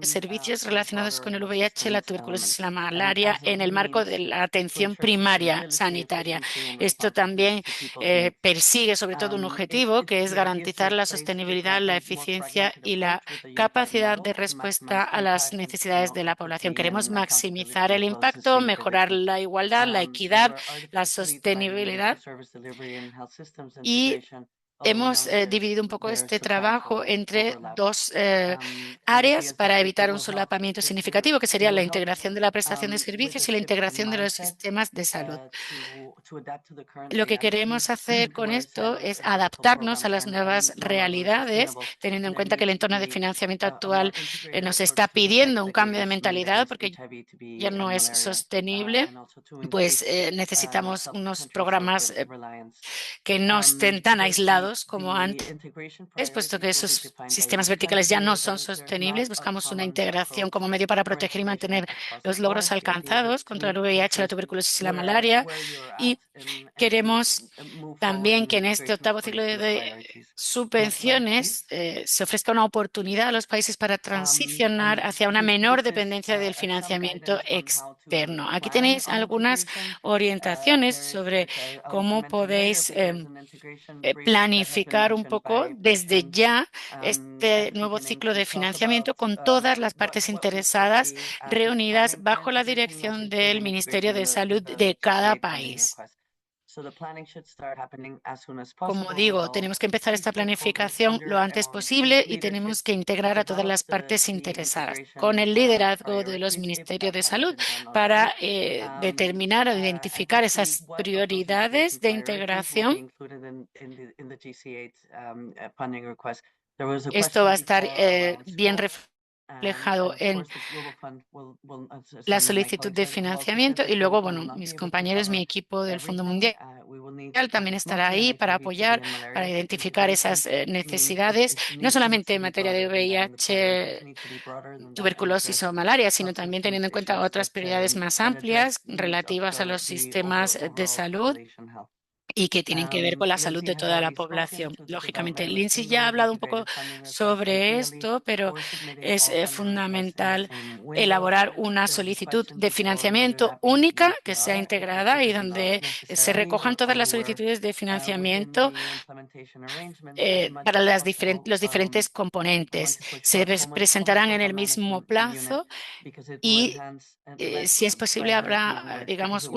servicios relacionados con el VIH, la tuberculosis y la malaria en el marco de la atención primaria sanitaria. Esto también persigue sobre todo un objetivo que es garantizar la sostenibilidad, la eficiencia y la capacidad de respuesta a las necesidades de la población. Queremos maximizar el impacto, mejorar la igualdad, la equidad, la sostenibilidad y hemos dividido un poco este trabajo entre dos áreas para evitar un solapamiento significativo, que sería la integración de la prestación de servicios y la integración de los sistemas de salud. Lo que queremos hacer con esto es adaptarnos a las nuevas realidades, teniendo en cuenta que el entorno de financiamiento actual nos está pidiendo un cambio de mentalidad porque ya no es sostenible, pues necesitamos unos programas que no estén tan aislados como antes, puesto que esos sistemas verticales ya no son sostenibles. Buscamos una integración como medio para proteger y mantener los logros alcanzados contra el VIH, la tuberculosis y la malaria. Y queremos también que en este octavo ciclo de subvenciones se ofrezca una oportunidad a los países para transicionar hacia una menor dependencia del financiamiento externo. Aquí tenéis algunas orientaciones sobre cómo podéis planificar un poco desde ya este nuevo ciclo de financiamiento con todas las partes interesadas reunidas bajo la dirección del Ministerio de Salud de cada país. Como digo, tenemos que empezar esta planificación lo antes posible y tenemos que integrar a todas las partes interesadas con el liderazgo de los ministerios de salud para determinar o identificar esas prioridades de integración Esto va a estar bien reflejado en la solicitud de financiamiento y luego, bueno, mis compañeros, mi equipo del Fondo Mundial también estará ahí para apoyar, para identificar esas necesidades, no solamente en materia de VIH, tuberculosis o malaria, sino también teniendo en cuenta otras prioridades más amplias relativas a los sistemas de salud y que tienen que ver con la salud de toda la población. Lógicamente, Lindsay ya ha hablado un poco sobre esto, pero es fundamental elaborar una solicitud de financiamiento única que sea integrada y donde se recojan todas las solicitudes de financiamiento para los diferentes componentes. Se presentarán en el mismo plazo y, si es posible, habrá, digamos,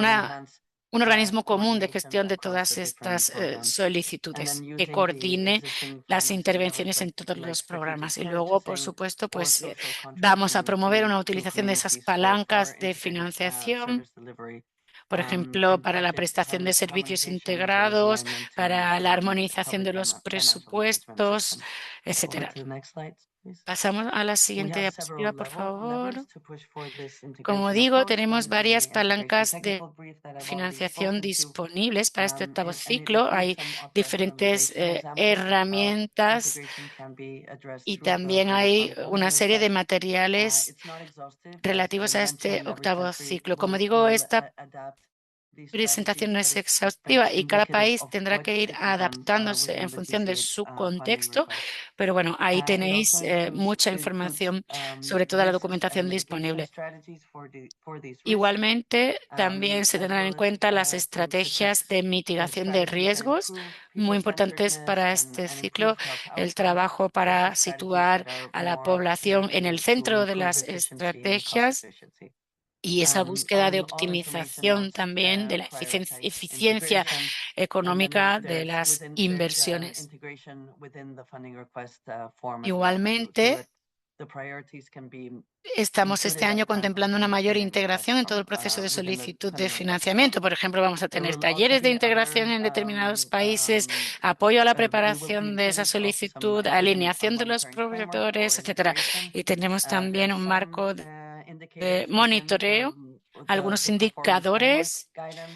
un organismo común de gestión de todas estas solicitudes que coordine las intervenciones en todos los programas. Y luego, por supuesto, pues vamos a promover una utilización de esas palancas de financiación, por ejemplo, para la prestación de servicios integrados, para la armonización de los presupuestos, etcétera. Pasamos a la siguiente diapositiva, por favor. Como digo, tenemos varias palancas de financiación disponibles para este octavo ciclo. Hay diferentes herramientas y también hay una serie de materiales relativos a este octavo ciclo. Como digo, esta presentación no es exhaustiva y cada país tendrá que ir adaptándose en función de su contexto, pero bueno, ahí tenéis mucha información sobre toda la documentación disponible. Igualmente, también se tendrán en cuenta las estrategias de mitigación de riesgos, muy importantes para este ciclo, el trabajo para situar a la población en el centro de las estrategias y esa búsqueda de optimización también de la eficiencia económica de las inversiones. Igualmente, estamos este año contemplando una mayor integración en todo el proceso de solicitud de financiamiento. Por ejemplo, vamos a tener talleres de integración en determinados países, apoyo a la preparación de esa solicitud, alineación de los proveedores, etcétera. Y tendremos también un marco de monitoreo, algunos indicadores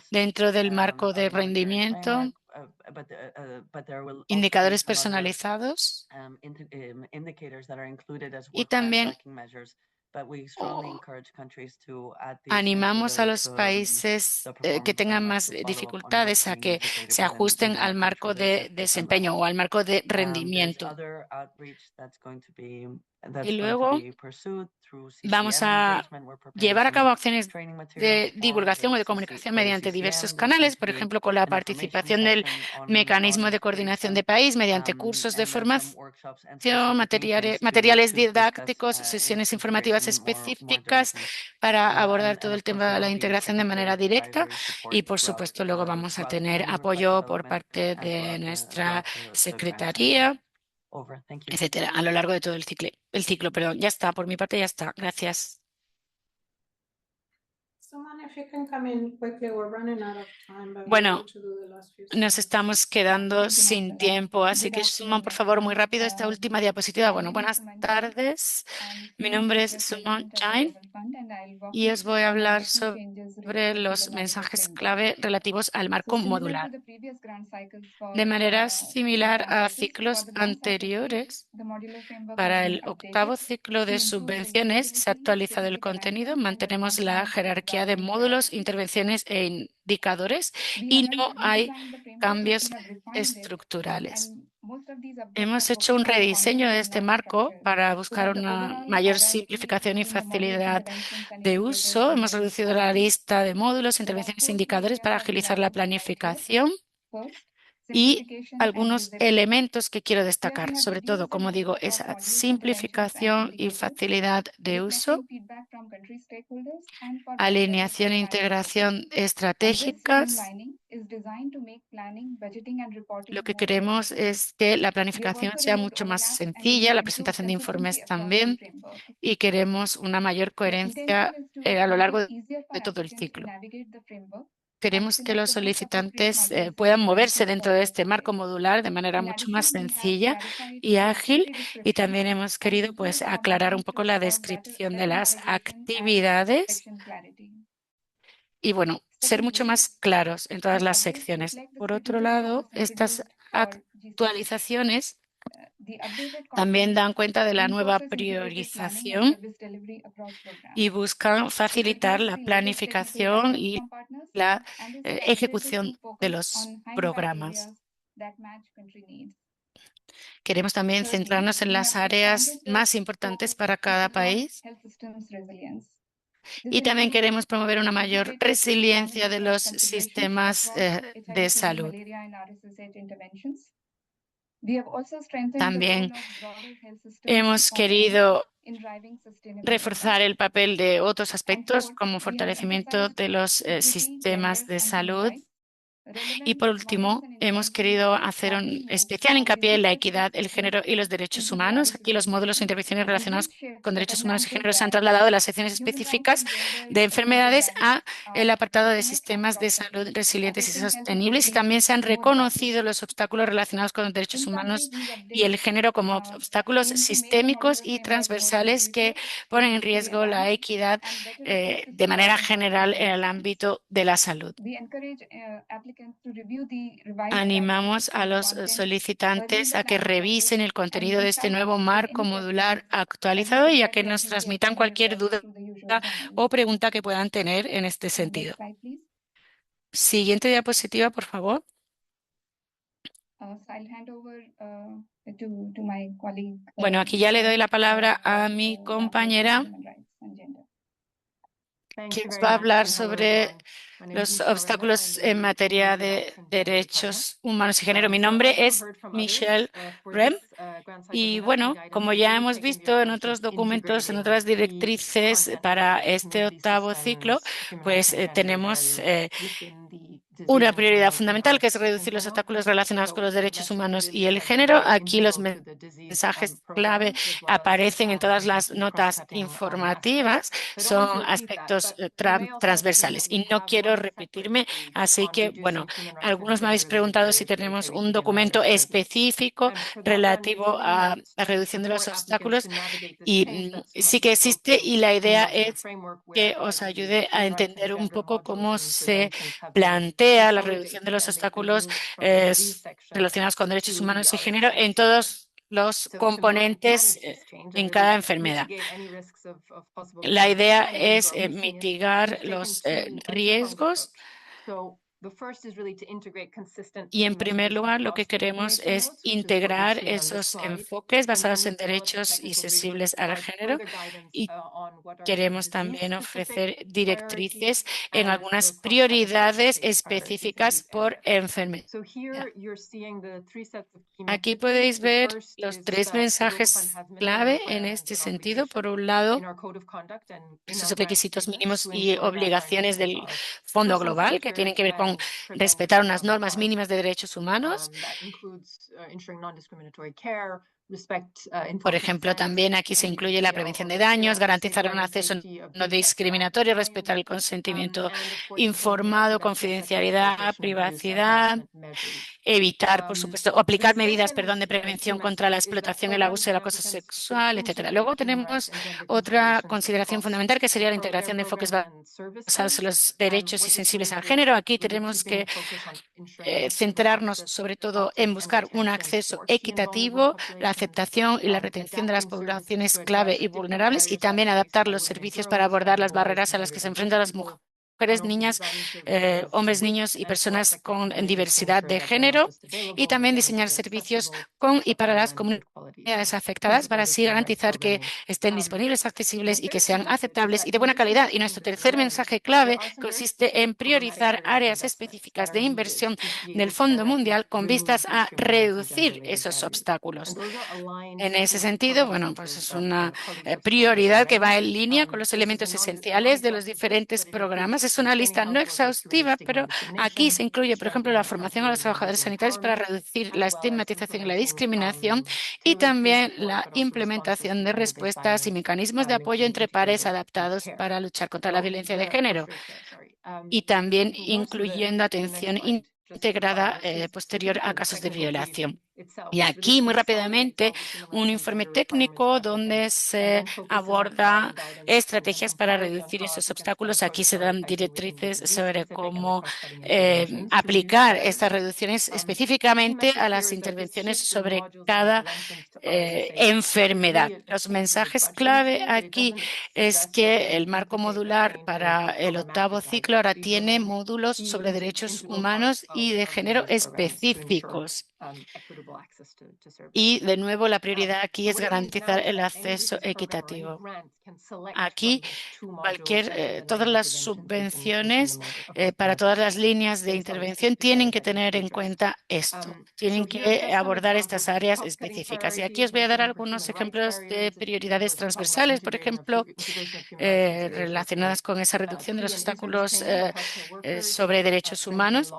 dentro del marco de rendimiento, indicadores personalizados y también animamos a los países que tengan más dificultades a que se ajusten al marco de desempeño o al marco de rendimiento. Y luego vamos a llevar a cabo acciones de divulgación o de comunicación mediante diversos canales, por ejemplo, con la participación del mecanismo de coordinación de país mediante cursos de formación, materiales didácticos, sesiones informativas específicas para abordar todo el tema de la integración de manera directa y, por supuesto, luego vamos a tener apoyo por parte de nuestra secretaría, etcétera, a lo largo de todo el ciclo, perdón. Ya está, por mi parte ya está. Gracias. Bueno, nos estamos quedando sin tiempo, así que Suman, por favor, muy rápido esta última diapositiva. Bueno, buenas tardes. Mi nombre es Suman Jain y os voy a hablar sobre los mensajes clave relativos al marco modular. De manera similar a ciclos anteriores, para el octavo ciclo de subvenciones se ha actualizado el contenido, mantenemos la jerarquía de módulos, intervenciones e indicadores y no hay cambios estructurales. Hemos hecho un rediseño de este marco para buscar una mayor simplificación y facilidad de uso. Hemos reducido la lista de módulos, intervenciones e indicadores para agilizar la planificación y algunos elementos que quiero destacar, sobre todo, como digo, esa simplificación y facilidad de uso, alineación e integración estratégicas. Lo que queremos es que la planificación sea mucho más sencilla, la presentación de informes también, y queremos una mayor coherencia a lo largo de todo el ciclo. queremos que los solicitantes puedan moverse dentro de este marco modular de manera mucho más sencilla y ágil. Y también hemos querido pues aclarar un poco la descripción de las actividades y bueno, ser mucho más claros en todas las secciones. Por otro lado, estas actualizaciones también dan cuenta de la nueva priorización y buscan facilitar la planificación y la ejecución de los programas. Queremos también centrarnos en las áreas más importantes para cada país y también queremos promover una mayor resiliencia de los sistemas de salud. También hemos querido reforzar el papel de otros aspectos como fortalecimiento de los sistemas de salud. Y por último, hemos querido hacer un especial hincapié en la equidad, el género y los derechos humanos. Aquí los módulos e intervenciones relacionados con derechos humanos y género se han trasladado de las secciones específicas de enfermedades a el apartado de sistemas de salud resilientes y sostenibles, y también se han reconocido los obstáculos relacionados con los derechos humanos y el género como obstáculos sistémicos y transversales que ponen en riesgo la equidad de manera general en el ámbito de la salud. Animamos a los solicitantes a que revisen el contenido de este nuevo marco modular actualizado y a que nos transmitan cualquier duda o pregunta que puedan tener en este sentido. Siguiente diapositiva, por favor. Bueno, aquí ya le doy la palabra a mi compañera que nos va a hablar sobre los obstáculos en materia de derechos humanos y género. Mi nombre es Michelle Rem y bueno, como ya hemos visto en otros documentos, en otras directrices para este octavo ciclo, pues tenemos una prioridad fundamental, que es reducir los obstáculos relacionados con los derechos humanos y el género. Aquí los mensajes clave aparecen en todas las notas informativas, son aspectos transversales y no quiero repetirme, así que bueno, algunos me habéis preguntado si tenemos un documento específico relativo a la reducción de los obstáculos y sí que existe, y la idea es que os ayude a entender un poco cómo se plantea la reducción de los obstáculos relacionados con derechos humanos y género en todos los componentes en cada enfermedad. La idea es mitigar los riesgos. Y en primer lugar, lo que queremos es integrar esos enfoques basados en derechos y sensibles al género, y queremos también ofrecer directrices en algunas prioridades específicas por enfermedad. Aquí podéis ver los tres mensajes clave en este sentido. Por un lado, esos requisitos mínimos y obligaciones del Fondo Global que tienen que ver con respetar unas normas mínimas de derechos humanos. Por ejemplo, también aquí se incluye la prevención de daños, garantizar un acceso no discriminatorio, respetar el consentimiento informado, confidencialidad, privacidad, evitar, por supuesto, o aplicar medidas, de prevención contra la explotación, el abuso y el acoso sexual, etcétera. Luego tenemos otra consideración fundamental, que sería la integración de enfoques basados en los derechos y sensibles al género. Aquí tenemos que centrarnos sobre todo en buscar un acceso equitativo, la aceptación y la retención de las poblaciones clave y vulnerables, y también adaptar los servicios para abordar las barreras a las que se enfrentan las mujeres, niñas, hombres, niños y personas con diversidad de género, y también diseñar servicios con y para las comunidades afectadas para así garantizar que estén disponibles, accesibles y que sean aceptables y de buena calidad. Y nuestro tercer mensaje clave consiste en priorizar áreas específicas de inversión del Fondo Mundial con vistas a reducir esos obstáculos. En ese sentido, bueno, pues es una prioridad que va en línea con los elementos esenciales de los diferentes programas. Es una lista no exhaustiva, pero aquí se incluye, por ejemplo, la formación a los trabajadores sanitarios para reducir la estigmatización y la discriminación, y también la implementación de respuestas y mecanismos de apoyo entre pares adaptados para luchar contra la violencia de género. y también incluyendo atención integrada posterior a casos de violación. Y aquí, muy rápidamente, un informe técnico donde se aborda estrategias para reducir esos obstáculos. Aquí se dan directrices sobre cómo aplicar estas reducciones específicamente a las intervenciones sobre cada enfermedad. Los mensajes clave aquí es que el marco modular para el 8º ciclo ahora tiene módulos sobre derechos humanos y de género específicos. Y de nuevo, la prioridad aquí es garantizar el acceso equitativo. Aquí, todas las subvenciones para todas las líneas de intervención tienen que tener en cuenta esto, tienen que abordar estas áreas específicas. Y aquí os voy a dar algunos ejemplos de prioridades transversales, por ejemplo, relacionadas con esa reducción de los obstáculos sobre derechos humanos.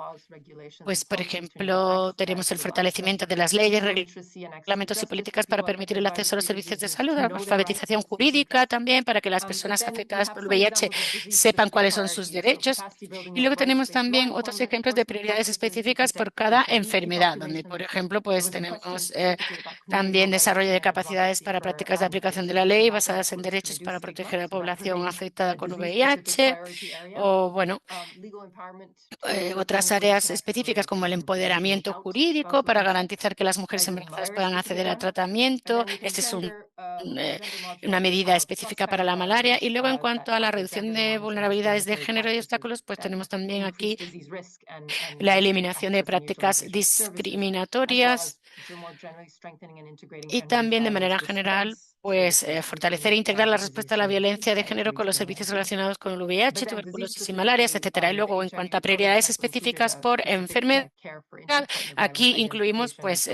Pues, por ejemplo, tenemos el fortalecimiento de las leyes, reglamentos y políticas para permitir el acceso a los servicios de salud, alfabetización jurídica también para que las personas afectadas por el VIH sepan cuáles son sus derechos. Y luego tenemos también otros ejemplos de prioridades específicas por cada enfermedad, donde, por ejemplo, pues tenemos también desarrollo de capacidades para prácticas de aplicación de la ley basadas en derechos para proteger a la población afectada con VIH o, bueno, otras áreas específicas como el empoderamiento jurídico para garantizar que las mujeres embarazadas puedan acceder al tratamiento. Este es una medida específica para la malaria. Y luego, en cuanto a la reducción de vulnerabilidades de género y obstáculos, pues tenemos también aquí la eliminación de prácticas discriminatorias y también, de manera general, pues fortalecer e integrar la respuesta a la violencia de género con los servicios relacionados con el VIH, tuberculosis y malarias, etcétera. Y luego, en cuanto a prioridades específicas por enfermedad, aquí incluimos, pues,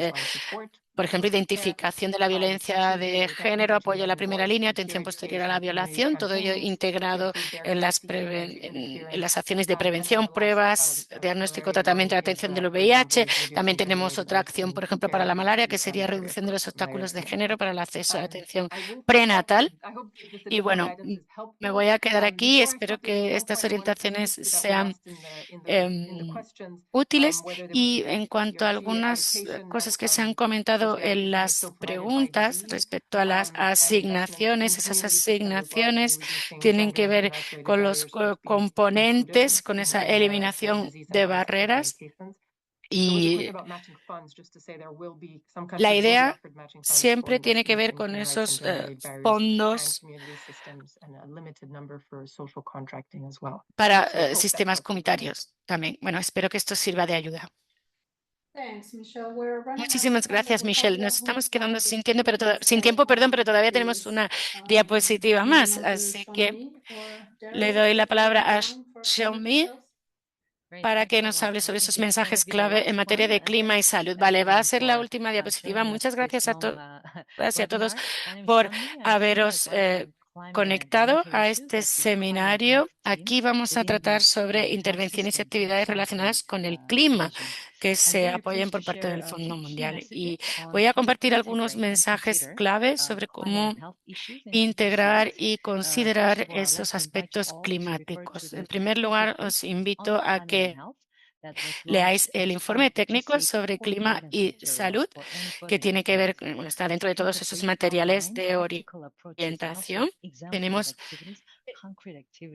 por ejemplo, identificación de la violencia de género, apoyo a la primera línea, atención posterior a la violación, todo ello integrado en las acciones de prevención, pruebas, diagnóstico, tratamiento y atención del VIH. También tenemos otra acción, por ejemplo, para la malaria, que sería reducción de los obstáculos de género para el acceso a la atención prenatal. Y bueno, me voy a quedar aquí. Espero que estas orientaciones sean útiles. Y en cuanto a algunas cosas que se han comentado en las preguntas respecto a las asignaciones, esas asignaciones tienen que ver con los componentes, con esa eliminación de barreras. Y la idea siempre tiene que ver con esos fondos para sistemas comunitarios también. Bueno, espero que esto sirva de ayuda. Muchísimas gracias, Michelle. Nos estamos quedando sin tiempo, pero todavía tenemos una diapositiva más. Así que le doy la palabra a Xiaomi para que nos hable sobre esos mensajes clave en materia de clima y salud. Vale, va a ser la última diapositiva. Muchas gracias a todas y a todos por haberos conectado a este seminario. Aquí vamos a tratar sobre intervenciones y actividades relacionadas con el clima que se apoyen por parte del Fondo Mundial. Y voy a compartir algunos mensajes clave sobre cómo integrar y considerar esos aspectos climáticos. En primer lugar, os invito a que leáis el informe técnico sobre clima y salud, que tiene que ver, está dentro de todos esos materiales de orientación. Tenemos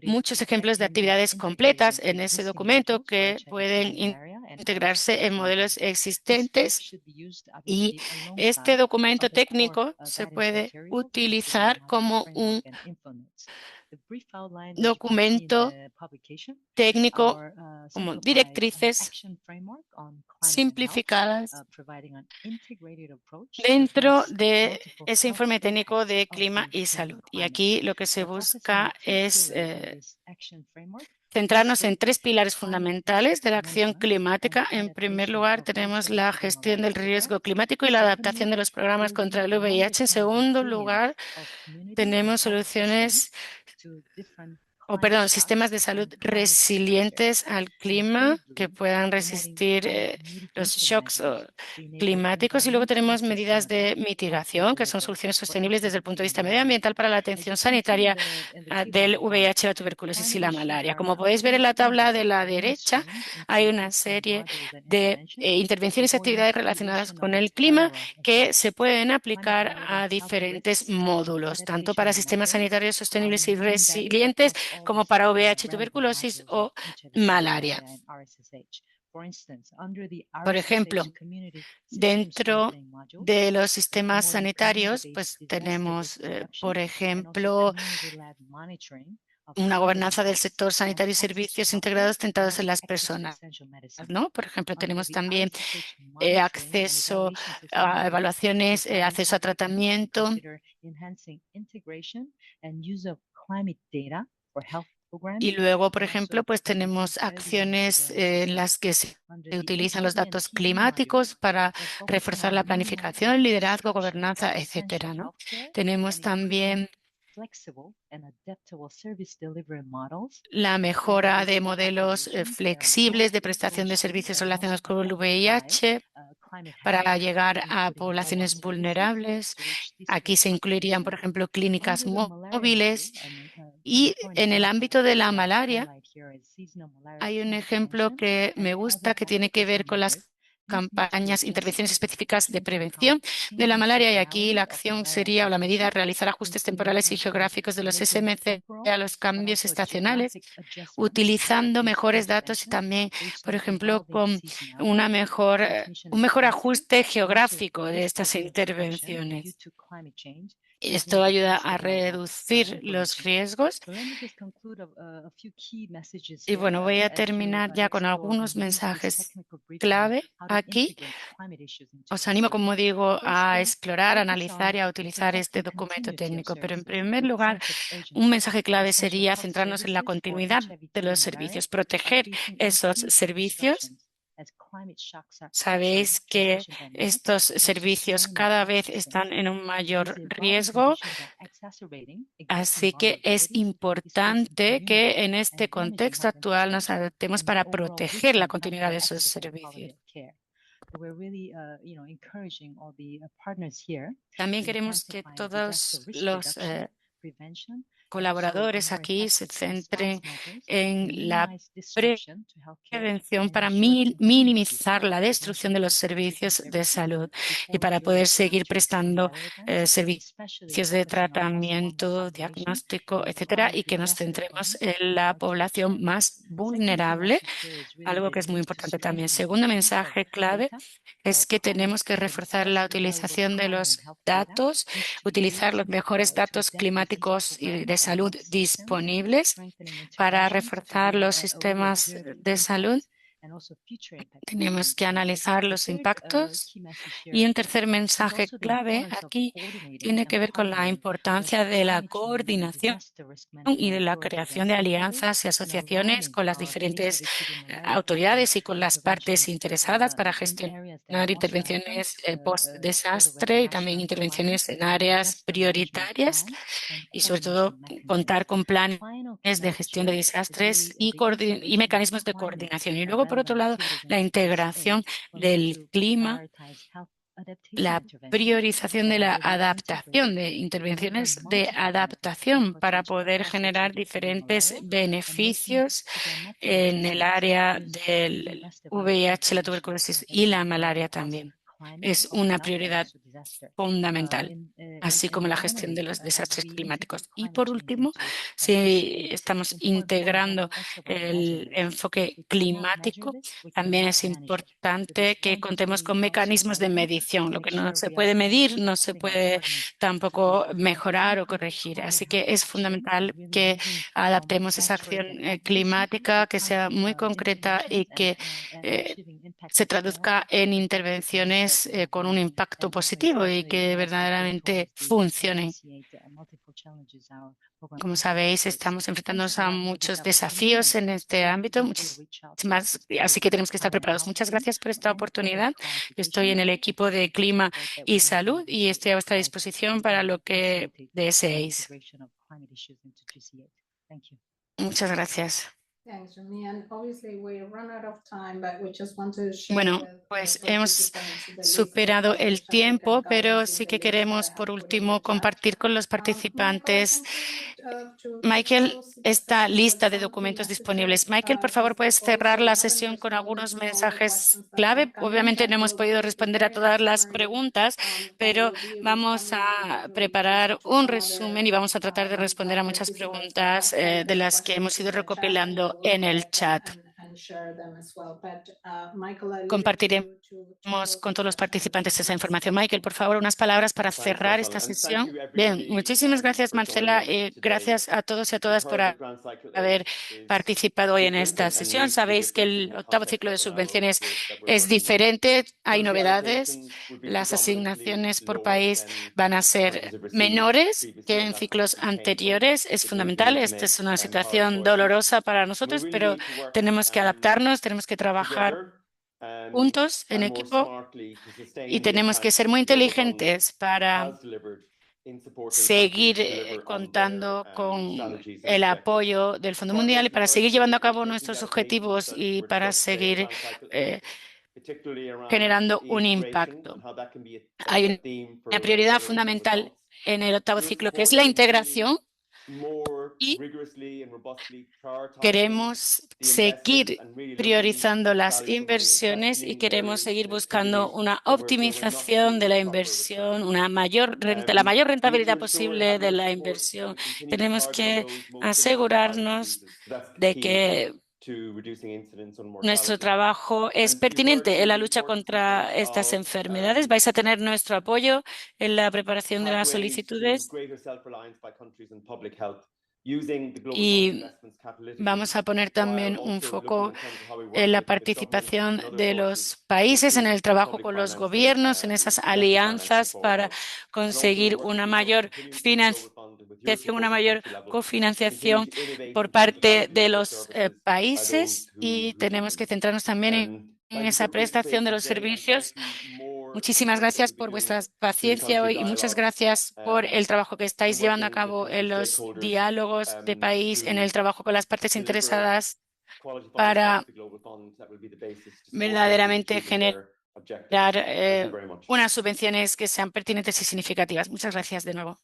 muchos ejemplos de actividades completas en ese documento que pueden integrarse en modelos existentes, y este documento técnico se puede utilizar como un documento técnico como directrices simplificadas dentro de ese informe técnico de clima y salud. Y aquí lo que se busca es centrarnos en 3 pilares fundamentales de la acción climática. En primer lugar, tenemos la gestión del riesgo climático y la adaptación de los programas contra el VIH. En segundo lugar, tenemos soluciones sistemas de salud resilientes al clima que puedan resistir los shocks climáticos. Y luego tenemos medidas de mitigación, que son soluciones sostenibles desde el punto de vista medioambiental para la atención sanitaria del VIH, la tuberculosis y la malaria. Como podéis ver en la tabla de la derecha, hay una serie de intervenciones y actividades relacionadas con el clima que se pueden aplicar a diferentes módulos, tanto para sistemas sanitarios sostenibles y resilientes como para VIH, tuberculosis o malaria. Por ejemplo, dentro de los sistemas sanitarios, pues tenemos, por ejemplo, una gobernanza del sector sanitario y servicios integrados centrados en las personas, ¿no? Por ejemplo, tenemos también acceso a evaluaciones, acceso a tratamiento. Y luego, por ejemplo, pues tenemos acciones en las que se utilizan los datos climáticos para reforzar la planificación, liderazgo, gobernanza, etcétera, ¿no? Tenemos también la mejora de modelos flexibles de prestación de servicios relacionados con el VIH para llegar a poblaciones vulnerables. Aquí se incluirían, por ejemplo, clínicas móviles. Y en el ámbito de la malaria, hay un ejemplo que me gusta que tiene que ver con las campañas, intervenciones específicas de prevención de la malaria, y aquí la acción sería, o la medida, realizar ajustes temporales y geográficos de los SMC a los cambios estacionales, utilizando mejores datos y también, por ejemplo, con un mejor ajuste geográfico de estas intervenciones. Esto ayuda a reducir los riesgos. Y bueno, voy a terminar ya con algunos mensajes clave aquí. Os animo, como digo, a explorar, analizar y a utilizar este documento técnico. Pero en primer lugar, un mensaje clave sería centrarnos en la continuidad de los servicios, proteger esos servicios. Sabéis que estos servicios cada vez están en un mayor riesgo, así que es importante que en este contexto actual nos adaptemos para proteger la continuidad de esos servicios. También queremos que todos los colaboradores aquí se centren en la prevención para minimizar la destrucción de los servicios de salud y para poder seguir prestando servicios de tratamiento, diagnóstico, etcétera, y que nos centremos en la población más vulnerable, algo que es muy importante también. Segundo mensaje clave es que tenemos que reforzar la utilización de los datos, utilizar los mejores datos climáticos y de salud disponibles para reforzar los sistemas de salud. Tenemos que analizar los impactos. Y un tercer mensaje clave aquí tiene que ver con la importancia de la coordinación y de la creación de alianzas y asociaciones con las diferentes autoridades y con las partes interesadas para gestionar intervenciones post-desastre y también intervenciones en áreas prioritarias, y sobre todo contar con planes de gestión de desastres y mecanismos de coordinación. Y luego, por otro lado, la integración del clima, la priorización de la adaptación, de intervenciones de adaptación para poder generar diferentes beneficios en el área del VIH, la tuberculosis y la malaria también. Es una prioridad fundamental, así como la gestión de los desastres climáticos. Y por último, si estamos integrando el enfoque climático, también es importante que contemos con mecanismos de medición. Lo que no se puede medir no se puede tampoco mejorar o corregir. Así que es fundamental que adaptemos esa acción climática, que sea muy concreta y que se traduzca en intervenciones con un impacto positivo y que verdaderamente funcionen. Como sabéis, estamos enfrentándonos a muchos desafíos en este ámbito, así que tenemos que estar preparados. Muchas gracias por esta oportunidad. Yo estoy en el equipo de Clima y Salud y estoy a vuestra disposición para lo que deseéis. Muchas gracias. Thanks, Remy. And obviously we run out of time, but we just want to share Bueno, with pues the hemos participants the list of superado other el topics tiempo, and pero guidance sí in que the list queremos, I por have put in the último, chat. compartir con los Michael, I participantes. conclude to Michael, close the esta session with lista de some key documentos messages, disponibles. Michael, por favor, puedes before cerrar so we la haven't sesión con algunos responded to all the mensajes questions that clave. have come in, Obviamente but no hemos we'll podido do a responder a very todas quick las summary, preguntas, and pero we'll be vamos responding a individually preparar to un some of resumen y vamos a tratar de ones responder a muchas participants that have preguntas sent de their las que hemos questions ido in the chat, and recopilando we'll en el collect them chat. and share them as well. But Michael, I leave it to Compartiremos you to close con the todos los session. participantes esa información. Michael, por favor, unas palabras para cerrar esta sesión. Bien, muchísimas gracias, Marcela, y gracias a todos y a todas por haber participado hoy en esta sesión. Sabéis que el octavo ciclo de subvenciones es diferente, hay novedades. Las asignaciones por país van a ser menores que en ciclos anteriores. Es fundamental. Esta es una situación dolorosa para nosotros, pero tenemos que adaptarnos, tenemos que trabajar juntos en equipo y tenemos que ser muy inteligentes para seguir contando con el apoyo del Fondo Mundial y para seguir llevando a cabo nuestros objetivos y para seguir generando un impacto. Hay una prioridad fundamental en el octavo ciclo, que es la integración, y queremos seguir priorizando las inversiones y queremos seguir buscando una optimización de la inversión, la mayor rentabilidad posible de la inversión. Tenemos que asegurarnos de que nuestro trabajo es pertinente en la lucha contra estas enfermedades. Vais a tener nuestro apoyo en la preparación de las solicitudes y vamos a poner también un foco en la participación de los países, en el trabajo con los gobiernos, en esas alianzas para conseguir una mayor financiación, una mayor cofinanciación por parte de los países, y tenemos que centrarnos también en esa prestación de los servicios. Muchísimas gracias por vuestra paciencia hoy y muchas gracias por el trabajo que estáis llevando a cabo en los diálogos de país, en el trabajo con las partes interesadas para verdaderamente generar unas subvenciones que sean pertinentes y significativas. Muchas gracias de nuevo.